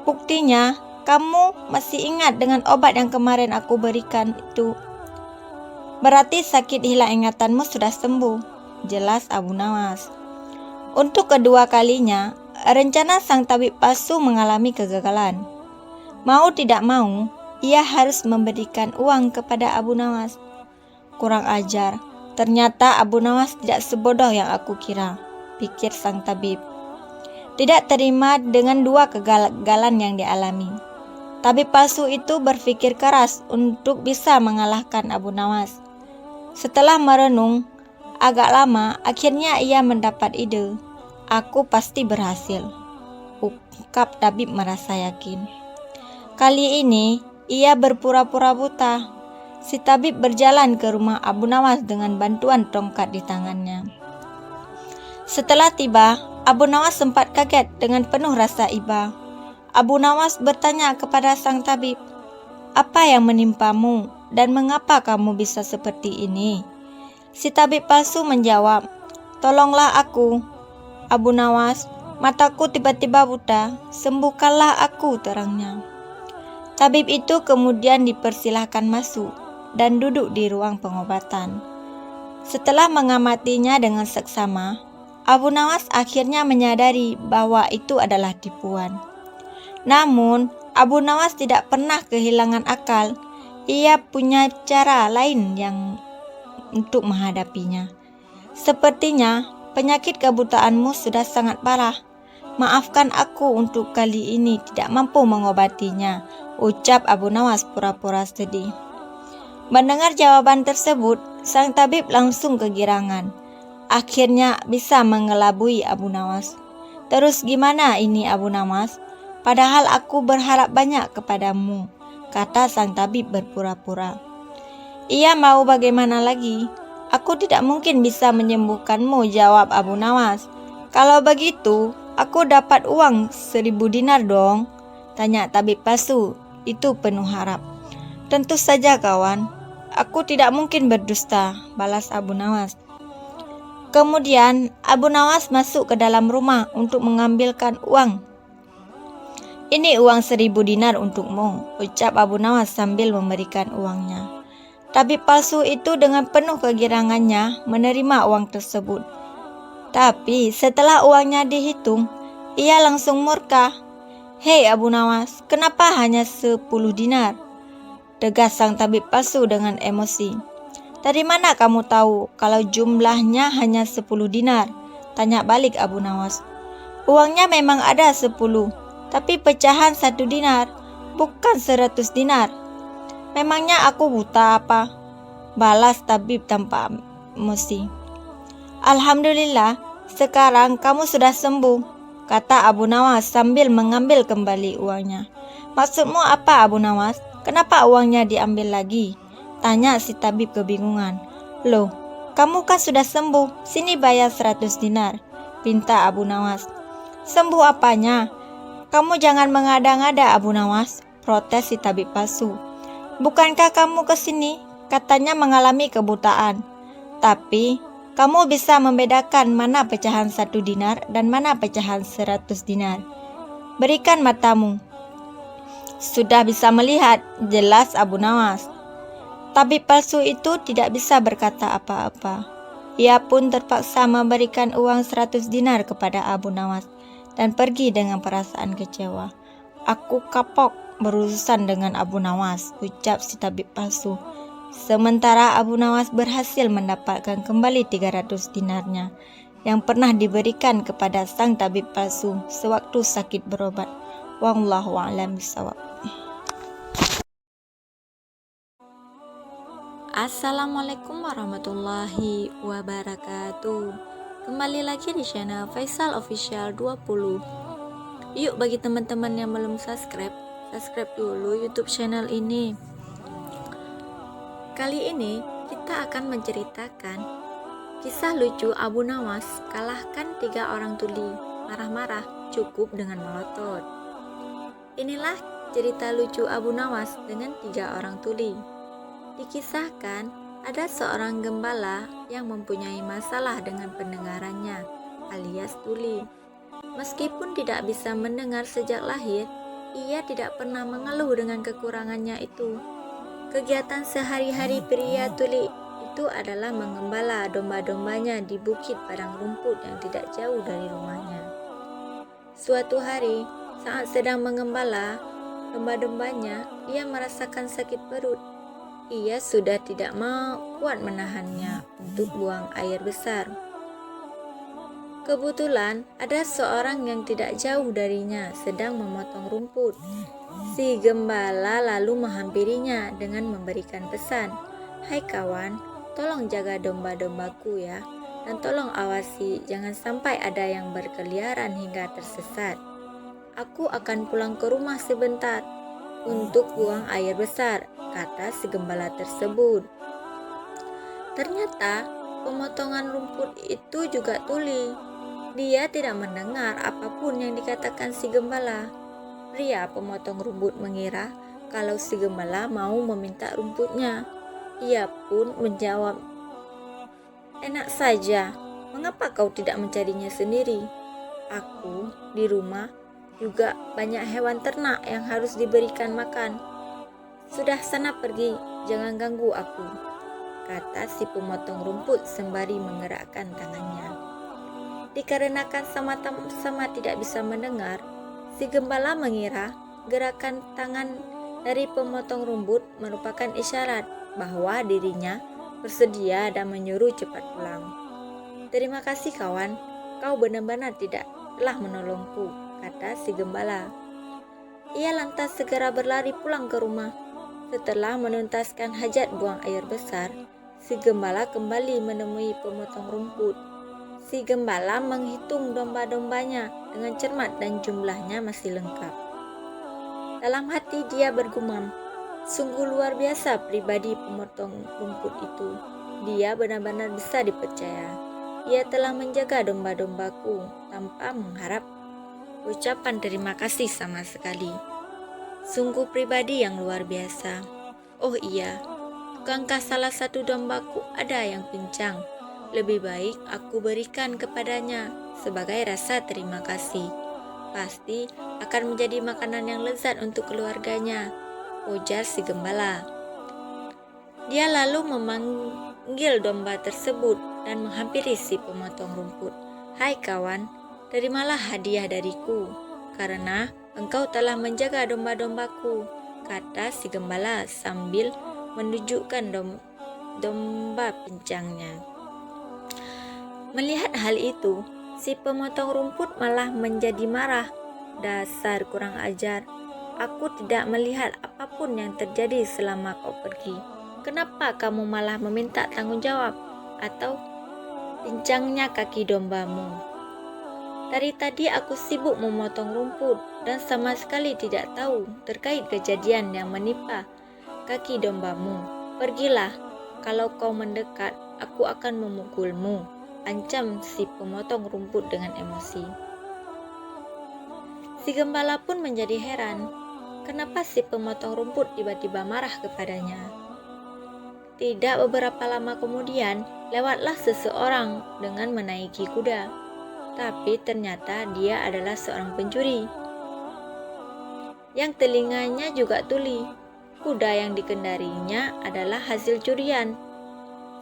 Buktinya, kamu masih ingat dengan obat yang kemarin aku berikan itu. Berarti sakit hilang ingatanmu sudah sembuh, jelas Abu Nawas. Untuk kedua kalinya, rencana sang tabib palsu mengalami kegagalan. Mau tidak mau, ia harus memberikan uang kepada Abu Nawas. Kurang ajar, ternyata Abu Nawas tidak sebodoh yang aku kira, pikir sang tabib. Tidak terima dengan dua kegagalan yang dialami. Tabib palsu itu berpikir keras untuk bisa mengalahkan Abu Nawas. Setelah merenung agak lama, akhirnya ia mendapat ide. Aku pasti berhasil, ungkap tabib merasa yakin. Kali ini ia berpura-pura buta. Si tabib berjalan ke rumah Abu Nawas dengan bantuan tongkat di tangannya. Setelah tiba, Abu Nawas sempat kaget dengan penuh rasa iba. Abu Nawas bertanya kepada sang tabib, apa yang menimpamu dan mengapa kamu bisa seperti ini? Si tabib palsu menjawab, tolonglah aku, Abu Nawas, mataku tiba-tiba buta, sembuhkanlah aku, terangnya. Tabib itu kemudian dipersilahkan masuk dan duduk di ruang pengobatan. Setelah mengamatinya dengan seksama, Abu Nawas akhirnya menyadari bahwa itu adalah tipuan. Namun, Abu Nawas tidak pernah kehilangan akal. Ia punya cara lain untuk menghadapinya. Sepertinya penyakit kebutaanmu sudah sangat parah. Maafkan aku untuk kali ini tidak mampu mengobatinya, ucap Abu Nawas pura-pura sedih. Mendengar jawaban tersebut, sang tabib langsung kegirangan. Akhirnya bisa mengelabui Abu Nawas. Terus gimana ini Abu Nawas? Padahal aku berharap banyak kepadamu, kata sang tabib berpura-pura. Ia mau bagaimana lagi? Aku tidak mungkin bisa menyembuhkanmu, jawab Abu Nawas. Kalau begitu, aku dapat uang 1000 dinar dong, tanya tabib palsu itu penuh harap. Tentu saja kawan, aku tidak mungkin berdusta, balas Abu Nawas. Kemudian Abu Nawas masuk ke dalam rumah untuk mengambilkan uang. Ini uang 1000 dinar untukmu, ucap Abu Nawas sambil memberikan uangnya. Tabib palsu itu dengan penuh kegirangannya menerima uang tersebut. Tapi setelah uangnya dihitung, ia langsung murka. Hei Abu Nawas, kenapa hanya 10 dinar? Tegas sang tabib palsu dengan emosi. Dari mana kamu tahu kalau jumlahnya hanya 10 dinar? Tanya balik Abu Nawas. Uangnya memang ada 10, tapi pecahan 1 dinar, bukan 100 dinar. Memangnya aku buta apa? Balas tabib tanpa emosi. Alhamdulillah, sekarang kamu sudah sembuh, kata Abu Nawas sambil mengambil kembali uangnya. Maksudmu apa Abu Nawas? Kenapa uangnya diambil lagi? Tanya si tabib kebingungan. Loh, kamu kan sudah sembuh, sini bayar 100 dinar, pinta Abu Nawas. Sembuh apanya? Kamu jangan mengada-ngada Abu Nawas, protes si tabib palsu. Bukankah kamu ke sini katanya mengalami kebutaan? Tapi kamu bisa membedakan mana pecahan 1 dinar dan mana pecahan 100 dinar. Berikan matamu. Sudah bisa melihat, jelas Abu Nawas. Tabib palsu itu tidak bisa berkata apa-apa. Ia pun terpaksa memberikan uang 100 dinar kepada Abu Nawas dan pergi dengan perasaan kecewa. Aku kapok berurusan dengan Abu Nawas, ucap si tabib palsu. Sementara Abu Nawas berhasil mendapatkan kembali 300 dinarnya yang pernah diberikan kepada sang tabib palsu sewaktu sakit berobat. Wallahu a'lam bishawab. Assalamualaikum warahmatullahi wabarakatuh. Kembali lagi di channel Faisal Official 20. Yuk bagi teman-teman yang belum subscribe dulu YouTube channel ini. Kali ini kita akan menceritakan kisah lucu Abu Nawas kalahkan 3 orang tuli marah-marah cukup dengan melotot. Inilah cerita lucu Abu Nawas dengan 3 orang tuli. Dikisahkan ada seorang gembala yang mempunyai masalah dengan pendengarannya alias tuli. Meskipun tidak bisa mendengar sejak lahir, ia tidak pernah mengeluh dengan kekurangannya itu. Kegiatan sehari-hari pria tuli itu adalah mengembala domba-dombanya di bukit padang rumput yang tidak jauh dari rumahnya. Suatu hari, saat sedang mengembala domba-dombanya, ia merasakan sakit perut. Ia sudah tidak mau kuat menahannya untuk buang air besar. Kebetulan ada seorang yang tidak jauh darinya sedang memotong rumput. Si gembala lalu menghampirinya dengan memberikan pesan, "Hai kawan, tolong jaga domba-dombaku ya, dan tolong awasi jangan sampai ada yang berkeliaran hingga tersesat. Aku akan pulang ke rumah sebentar untuk buang air besar," kata si gembala tersebut. Ternyata pemotongan rumput itu juga tuli. Dia tidak mendengar apapun yang dikatakan si gembala. Pria pemotong rumput mengira kalau si gembala mau meminta rumputnya. Ia pun menjawab, "Enak saja, mengapa kau tidak mencarinya sendiri? Aku di rumah juga banyak hewan ternak yang harus diberikan makan. Sudah sana pergi, jangan ganggu aku," kata si pemotong rumput sembari menggerakkan tangannya. Dikarenakan sama-sama tidak bisa mendengar, si gembala mengira gerakan tangan dari pemotong rumput merupakan isyarat bahwa dirinya bersedia dan menyuruh cepat pulang. "Terima kasih kawan, kau benar-benar telah menolongku," kata si gembala. Ia lantas segera berlari pulang ke rumah. Setelah menuntaskan hajat buang air besar, si gembala kembali menemui pemotong rumput. Si gembala menghitung domba-dombanya dengan cermat dan jumlahnya masih lengkap. Dalam hati dia bergumam, sungguh luar biasa pribadi pemotong rumput itu. Dia benar-benar bisa dipercaya. Ia telah menjaga domba-dombaku tanpa mengharap ucapan terima kasih sama sekali. Sungguh pribadi yang luar biasa. Oh iya, bukankah salah satu dombaku ada yang pincang? Lebih baik aku berikan kepadanya sebagai rasa terima kasih. Pasti akan menjadi makanan yang lezat untuk keluarganya, ujar si gembala. Dia lalu memanggil domba tersebut dan menghampiri si pemotong rumput. Hai kawan, terimalah hadiah dariku, karena engkau telah menjaga domba-dombaku, kata si gembala sambil menunjukkan domba pincangnya. Melihat hal itu, si pemotong rumput malah menjadi marah. Dasar kurang ajar, aku tidak melihat apapun yang terjadi selama kau pergi. Kenapa kamu malah meminta tanggung jawab atau pincangnya kaki dombamu? Dari tadi aku sibuk memotong rumput dan sama sekali tidak tahu terkait kejadian yang menimpa kaki dombamu. Pergilah, kalau kau mendekat, aku akan memukulmu, ancam si pemotong rumput dengan emosi. Si gembala pun menjadi heran, kenapa si pemotong rumput tiba-tiba marah kepadanya. Tidak beberapa lama kemudian, lewatlah seseorang dengan menaiki kuda. Tapi ternyata dia adalah seorang pencuri, yang telinganya juga tuli. Kuda yang dikendarinya adalah hasil curian.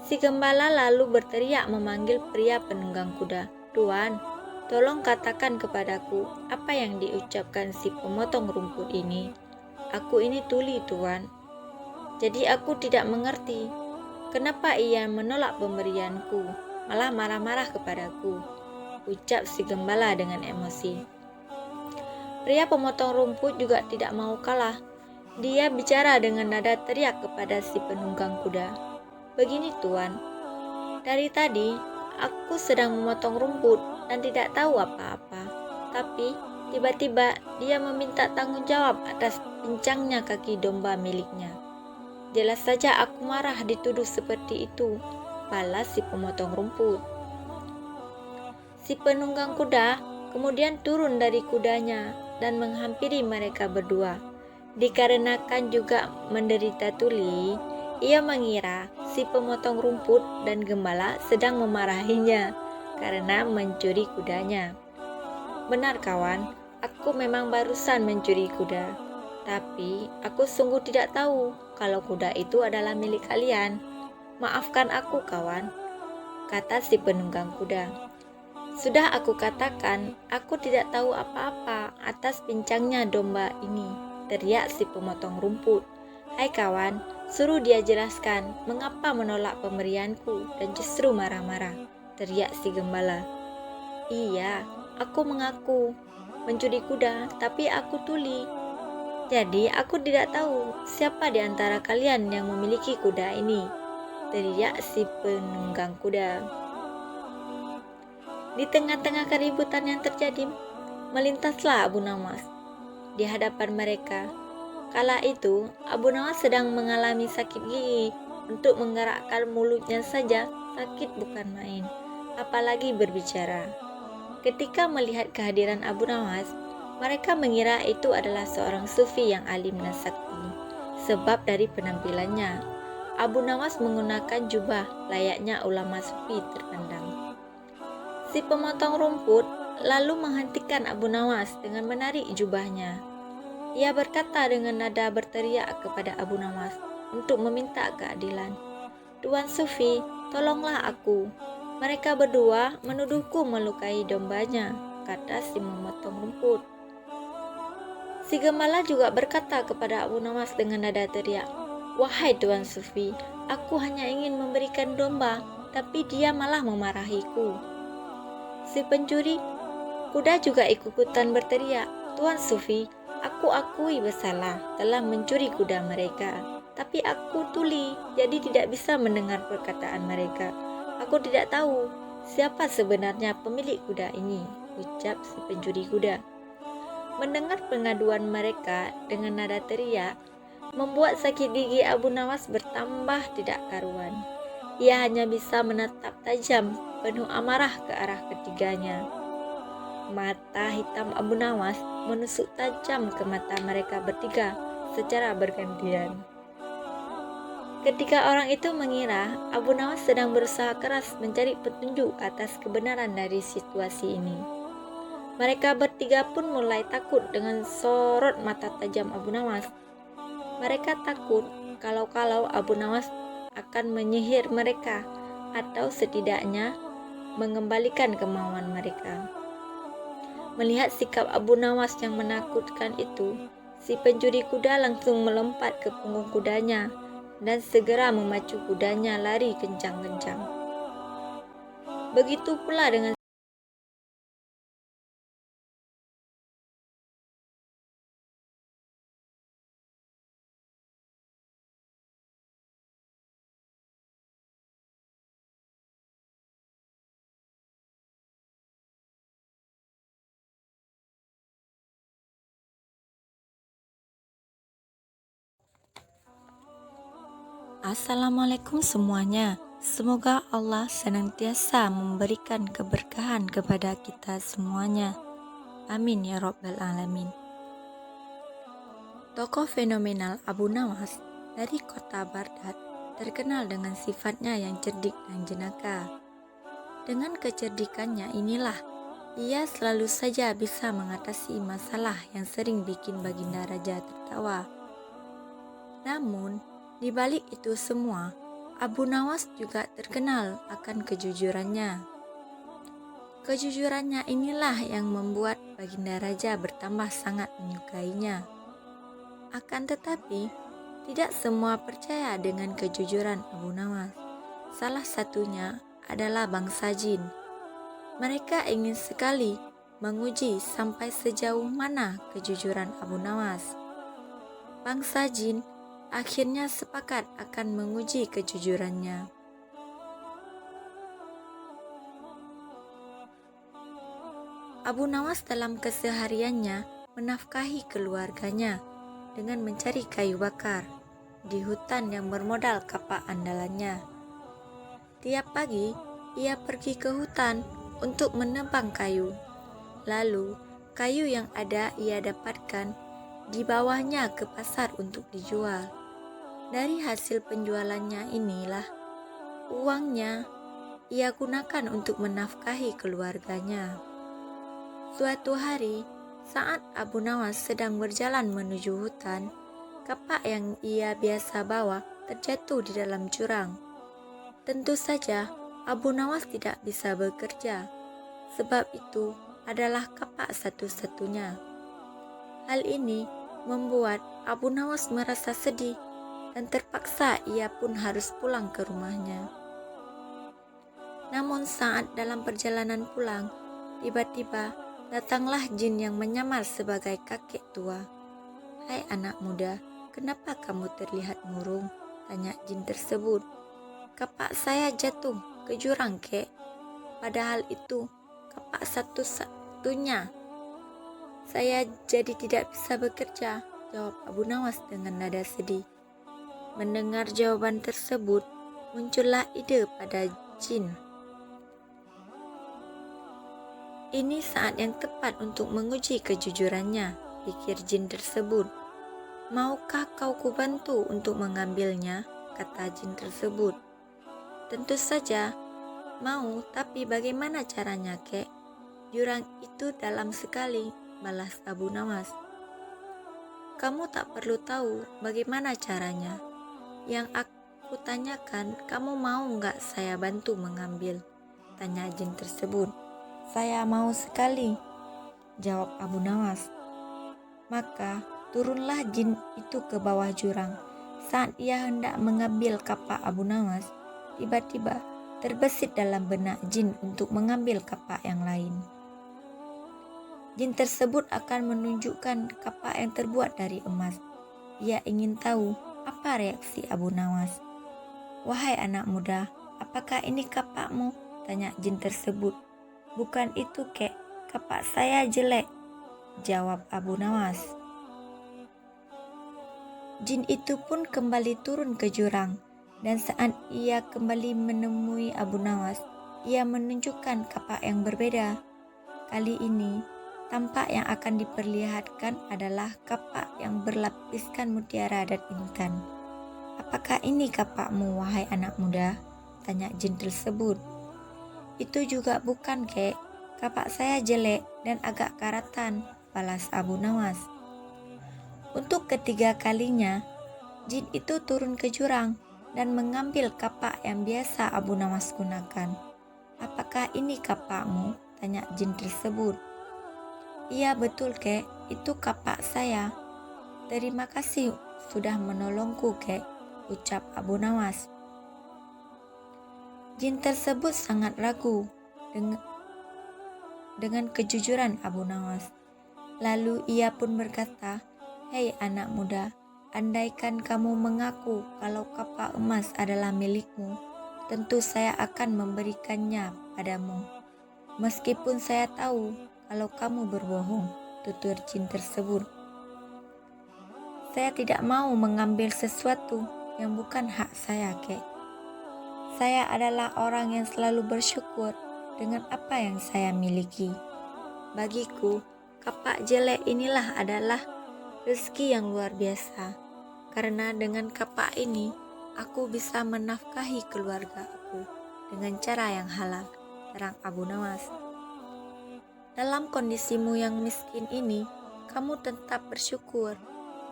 Si gembala lalu berteriak memanggil pria penunggang kuda. Tuan, tolong katakan kepadaku apa yang diucapkan si pemotong rumput ini. Aku ini tuli, Tuan. Jadi aku tidak mengerti kenapa ia menolak pemberianku, malah marah-marah kepadaku, ucap si gembala dengan emosi. Pria pemotong rumput juga tidak mau kalah. Dia bicara dengan nada teriak kepada si penunggang kuda. Begini Tuan, dari tadi aku sedang memotong rumput dan tidak tahu apa-apa. Tapi tiba-tiba dia meminta tanggung jawab atas pincangnya kaki domba miliknya. Jelas saja aku marah dituduh seperti itu, balas si pemotong rumput. Si penunggang kuda kemudian turun dari kudanya dan menghampiri mereka berdua. Dikarenakan juga menderita tuli, ia mengira si pemotong rumput dan gembala sedang memarahinya karena mencuri kudanya. Benar kawan, aku memang barusan mencuri kuda. Tapi aku sungguh tidak tahu kalau kuda itu adalah milik kalian. Maafkan aku kawan, kata si penunggang kuda. Sudah aku katakan, aku tidak tahu apa-apa atas pincangnya domba ini, teriak si pemotong rumput. Hai kawan, suruh dia jelaskan mengapa menolak pemberianku dan justru marah-marah, teriak si gembala. Iya, aku mengaku mencuri kuda, tapi aku tuli. Jadi aku tidak tahu siapa di antara kalian yang memiliki kuda ini, teriak si penunggang kuda. Di tengah-tengah keributan yang terjadi, melintaslah Abu Nawas di hadapan mereka. Kala itu, Abu Nawas sedang mengalami sakit gigi. Untuk menggerakkan mulutnya saja, sakit bukan main, apalagi berbicara. Ketika melihat kehadiran Abu Nawas, mereka mengira itu adalah seorang sufi yang alim dan sakti. Sebab dari penampilannya, Abu Nawas menggunakan jubah layaknya ulama sufi terpandang. Si pemotong rumput lalu menghentikan Abu Nawas dengan menarik jubahnya. Ia berkata dengan nada berteriak kepada Abu Nawas untuk meminta keadilan. Tuan Sufi, tolonglah aku. Mereka berdua menuduhku melukai dombanya, kata si memotong rumput. Si gembala juga berkata kepada Abu Nawas dengan nada teriak, Wahai Tuan Sufi, aku hanya ingin memberikan domba, tapi dia malah memarahiku. Si pencuri kuda juga ikut-ikutan berteriak, Tuan Sufi, aku akui bersalah telah mencuri kuda mereka, tapi aku tuli, jadi tidak bisa mendengar perkataan mereka. Aku tidak tahu "Siapa sebenarnya pemilik kuda ini?" ucap si pencuri kuda. Mendengar pengaduan mereka dengan nada teriak, membuat sakit gigi Abu Nawas bertambah tidak karuan. Ia hanya bisa menatap tajam, penuh amarah ke arah ketiganya. Mata hitam Abu Nawas menusuk tajam ke mata mereka bertiga secara bergantian. Ketika orang itu mengira Abu Nawas sedang berusaha keras mencari petunjuk atas kebenaran dari situasi ini, mereka bertiga pun mulai takut dengan sorot mata tajam Abu Nawas. Mereka takut kalau Abu Nawas akan menyihir mereka atau setidaknya mengembalikan kemauan mereka. Melihat sikap Abu Nawas yang menakutkan itu, si pencuri kuda langsung melompat ke punggung kudanya dan segera memacu kudanya lari kencang-kencang. Begitu pula dengan Assalamualaikum semuanya. Semoga Allah senantiasa memberikan keberkahan kepada kita semuanya. Amin ya Rabbal Alamin. Tokoh fenomenal Abu Nawas dari kota Baghdad terkenal dengan sifatnya yang cerdik dan jenaka. Dengan kecerdikannya inilah, ia selalu saja bisa mengatasi masalah yang sering bikin Baginda Raja tertawa. Namun, di balik itu semua, Abu Nawas juga terkenal akan kejujurannya. Kejujurannya inilah yang membuat Baginda Raja bertambah sangat menyukainya. Akan tetapi, tidak semua percaya dengan kejujuran Abu Nawas. Salah satunya adalah bangsa jin. Mereka ingin sekali menguji sampai sejauh mana kejujuran Abu Nawas. Bangsa jin akhirnya sepakat akan menguji kejujurannya. Abu Nawas dalam kesehariannya menafkahi keluarganya dengan mencari kayu bakar di hutan yang bermodal kapak andalannya. Tiap pagi, ia pergi ke hutan untuk menebang kayu. Lalu, kayu yang ada ia dapatkan dibawanya ke pasar untuk dijual. Dari hasil penjualannya inilah, uangnya ia gunakan untuk menafkahi keluarganya. Suatu hari, saat Abu Nawas sedang berjalan menuju hutan, kapak yang ia biasa bawa terjatuh di dalam jurang. Tentu saja, Abu Nawas tidak bisa bekerja, sebab itu adalah kapak satu-satunya. Hal ini membuat Abu Nawas merasa sedih dan terpaksa ia pun harus pulang ke rumahnya. Namun saat dalam perjalanan pulang, tiba-tiba datanglah jin yang menyamar sebagai kakek tua. "Hai anak muda, kenapa kamu terlihat murung?" tanya jin tersebut. "Kapak saya jatuh ke jurang, kek. Padahal itu kapak satu-satunya. Saya jadi tidak bisa bekerja," jawab Abu Nawas dengan nada sedih. Mendengar jawaban tersebut, muncullah ide pada jin. "Ini saat yang tepat untuk menguji kejujurannya," pikir jin tersebut. "Maukah kau kubantu untuk mengambilnya?" kata jin tersebut. "Tentu saja mau, tapi bagaimana caranya, kek? Jurang itu dalam sekali," balas Abu Nawas. "Kamu tak perlu tahu bagaimana caranya. Yang aku tanyakan, kamu mau nggak saya bantu mengambil?" tanya jin tersebut. "Saya mau sekali," jawab Abu Nawas. Maka turunlah jin itu ke bawah jurang. Saat ia hendak mengambil kapak Abu Nawas, tiba-tiba terbesit dalam benak jin untuk mengambil kapak yang lain. Jin tersebut akan menunjukkan kapak yang terbuat dari emas. Ia ingin tahu apa reaksi Abu Nawas. "Wahai anak muda, apakah ini kapakmu?" Tanya jin tersebut. Bukan itu kek, kapak saya jelek, jawab Abu Nawas. Jin itu pun kembali turun ke jurang, dan saat ia kembali menemui Abu Nawas, ia menunjukkan kapak yang berbeda. Kali ini, tampak yang akan diperlihatkan adalah kapak yang berlapiskan mutiara dan intan. Apakah ini kapakmu, wahai anak muda? Tanya jin tersebut. Itu juga bukan, kek. Kapak saya jelek dan agak karatan, balas Abu Nawas. Untuk ketiga kalinya, jin itu turun ke jurang dan mengambil kapak yang biasa Abu Nawas gunakan. Apakah ini kapakmu? Tanya jin tersebut. Iya betul, kek. Itu kapak saya. Terima kasih sudah menolongku, kek, ucap Abu Nawas. Jin tersebut sangat ragu dengan kejujuran Abu Nawas. Lalu ia pun berkata, "Hei anak muda, andaikan kamu mengaku kalau kapak emas adalah milikmu, tentu saya akan memberikannya padamu. Meskipun saya tahu kalau kamu berbohong," tutur jin tersebut. "Saya tidak mau mengambil sesuatu yang bukan hak saya, kek. Saya adalah orang yang selalu bersyukur dengan apa yang saya miliki. Bagiku, kapak jelek inilah adalah rezeki yang luar biasa, karena dengan kapak ini aku bisa menafkahi keluarga aku dengan cara yang halal," terang Abu Nawas. "Dalam kondisimu yang miskin ini, kamu tetap bersyukur?"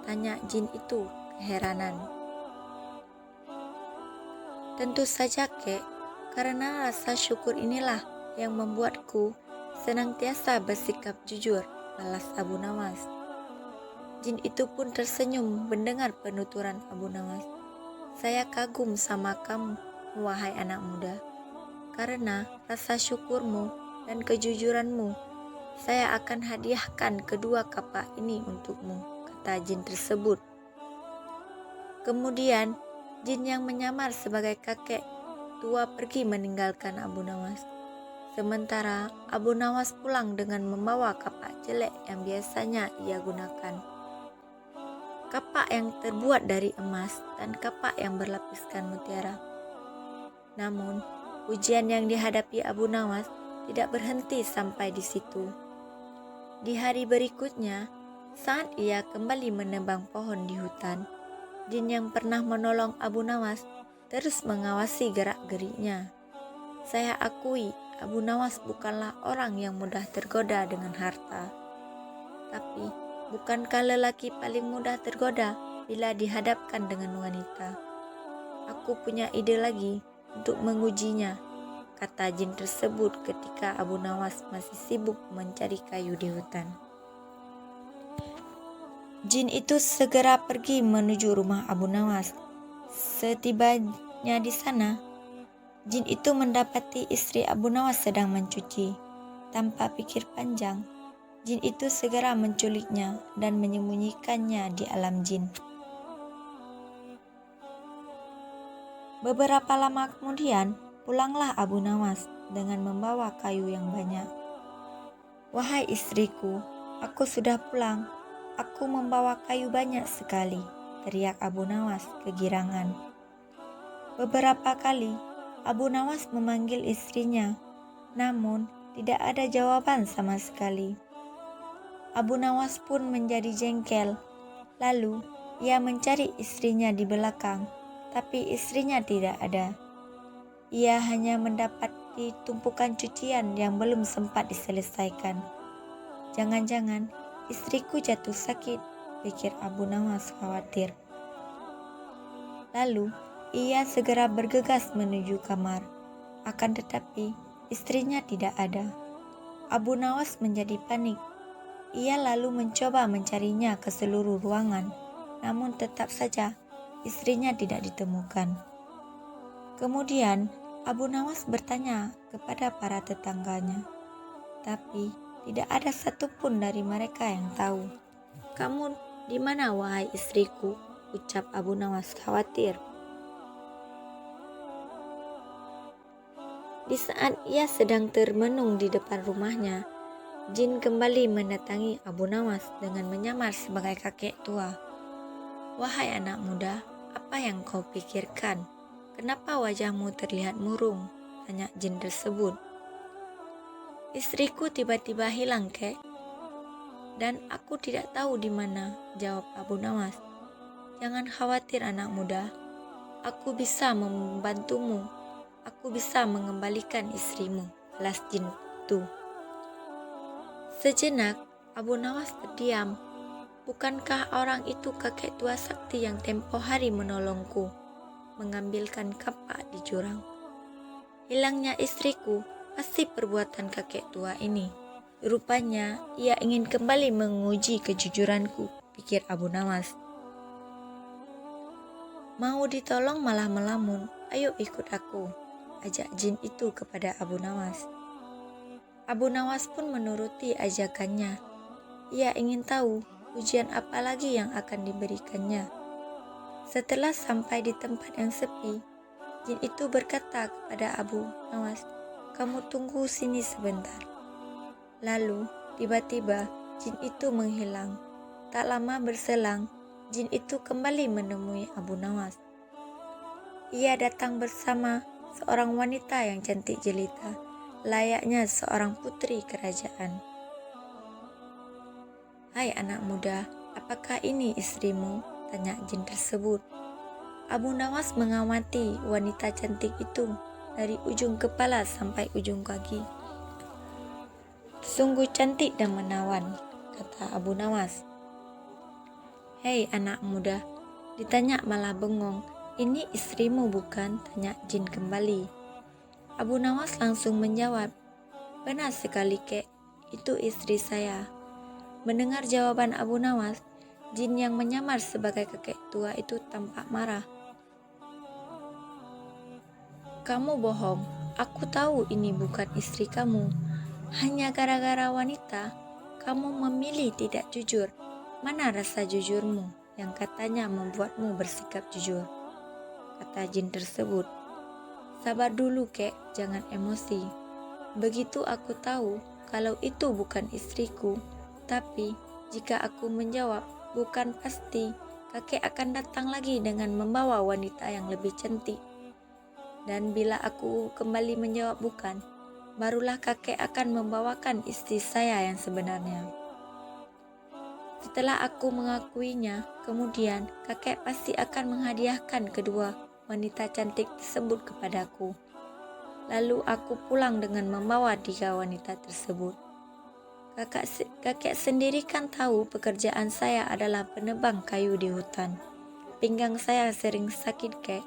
tanya jin itu keheranan. "Tentu saja, kek, karena rasa syukur inilah yang membuatku senantiasa bersikap jujur," balas Abu Nawas. Jin itu pun tersenyum mendengar penuturan Abu Nawas. "Saya kagum sama kamu, wahai anak muda. Karena rasa syukurmu dan kejujuranmu, saya akan hadiahkan kedua kapak ini untukmu," kata jin tersebut. Kemudian, jin yang menyamar sebagai kakek tua pergi meninggalkan Abu Nawas. Sementara Abu Nawas pulang dengan membawa kapak jelek yang biasanya ia gunakan. Kapak yang terbuat dari emas dan kapak yang berlapiskan mutiara. Namun, ujian yang dihadapi Abu Nawas tidak berhenti sampai di situ. Di hari berikutnya, saat ia kembali menebang pohon di hutan, jin yang pernah menolong Abu Nawas terus mengawasi gerak-geriknya. Saya akui Abu Nawas bukanlah orang yang mudah tergoda dengan harta. Tapi, bukankah lelaki paling mudah tergoda bila dihadapkan dengan wanita? Aku punya ide lagi untuk mengujinya, kata jin tersebut ketika Abu Nawas masih sibuk mencari kayu di hutan. Jin itu segera pergi menuju rumah Abu Nawas. Setibanya di sana, jin itu mendapati istri Abu Nawas sedang mencuci. Tanpa pikir panjang, jin itu segera menculiknya dan menyembunyikannya di alam jin. Beberapa lama kemudian, pulanglah Abu Nawas dengan membawa kayu yang banyak. "Wahai istriku, aku sudah pulang. Aku membawa kayu banyak sekali," teriak Abu Nawas kegirangan. Beberapa kali, Abu Nawas memanggil istrinya, namun tidak ada jawaban sama sekali. Abu Nawas pun menjadi jengkel. Lalu, ia mencari istrinya di belakang, tapi istrinya tidak ada. Ia hanya mendapati tumpukan cucian yang belum sempat diselesaikan. "Jangan-jangan istriku jatuh sakit," pikir Abu Nawas khawatir. Lalu, ia segera bergegas menuju kamar. Akan tetapi, istrinya tidak ada. Abu Nawas menjadi panik. Ia lalu mencoba mencarinya ke seluruh ruangan, namun tetap saja istrinya tidak ditemukan. Kemudian, Abu Nawas bertanya kepada para tetangganya, tapi tidak ada satupun dari mereka yang tahu. "Kamu di mana, wahai istriku?" ucap Abu Nawas khawatir. Di saat ia sedang termenung di depan rumahnya, jin kembali mendatangi Abu Nawas dengan menyamar sebagai kakek tua. "Wahai anak muda, apa yang kau pikirkan? Kenapa wajahmu terlihat murung?" tanya jin tersebut. "Istriku tiba-tiba hilang, kek. Dan aku tidak tahu di mana," jawab Abu Nawas. "Jangan khawatir anak muda, aku bisa membantumu. Aku bisa mengembalikan istrimu," balas jin itu. Sejenak, Abu Nawas terdiam. "Bukankah orang itu kakek tua sakti yang tempo hari menolongku mengambilkan kapak di jurang? Hilangnya istriku pasti perbuatan kakek tua ini. Rupanya ia ingin kembali menguji kejujuranku," pikir Abu Nawas. "Mau ditolong malah melamun. Ayo ikut aku," ajak jin itu kepada Abu Nawas. Abu Nawas pun menuruti ajakannya. Ia ingin tahu ujian apa lagi yang akan diberikannya. Setelah sampai di tempat yang sepi, jin itu berkata kepada Abu Nawas, "Kamu tunggu sini sebentar." Lalu tiba-tiba jin itu menghilang. Tak lama berselang, jin itu kembali menemui Abu Nawas. Ia datang bersama seorang wanita yang cantik jelita, layaknya seorang putri kerajaan. "Hai anak muda, apakah ini istrimu?" tanya jin tersebut. Abu Nawas mengamati wanita cantik itu dari ujung kepala sampai ujung kaki. "Sungguh cantik dan menawan," kata Abu Nawas. "Hei anak muda," ditanya malah bengong. "Ini istrimu bukan?" tanya jin kembali. Abu Nawas langsung menjawab, "Benar sekali, kek. Itu istri saya." Mendengar jawaban Abu Nawas, jin yang menyamar sebagai kakek tua itu tampak marah. "Kamu bohong. Aku tahu ini bukan istri kamu. Hanya gara-gara wanita, kamu memilih tidak jujur. Mana rasa jujurmu yang katanya membuatmu bersikap jujur?" kata jin tersebut. "Sabar dulu, kek. Jangan emosi. Begitu aku tahu kalau itu bukan istriku. Tapi jika aku menjawab bukan, pasti kakek akan datang lagi dengan membawa wanita yang lebih cantik. Dan bila aku kembali menjawab bukan, barulah kakek akan membawakan istri saya yang sebenarnya. Setelah aku mengakuinya, kemudian kakek pasti akan menghadiahkan kedua wanita cantik tersebut kepadaku. Lalu aku pulang dengan membawa 3 wanita tersebut. Kakek sendiri kan tahu pekerjaan saya adalah penebang kayu di hutan. Pinggang saya sering sakit, kek.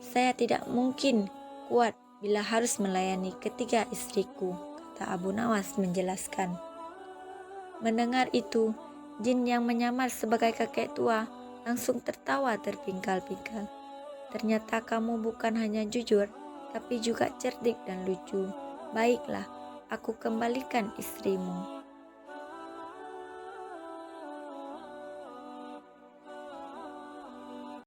Saya tidak mungkin kuat bila harus melayani ketiga istriku," kata Abu Nawas menjelaskan. Mendengar itu, jin yang menyamar sebagai kakek tua langsung tertawa terpingkal-pingkal. "Ternyata kamu bukan hanya jujur, tapi juga cerdik dan lucu. Baiklah, aku kembalikan istrimu."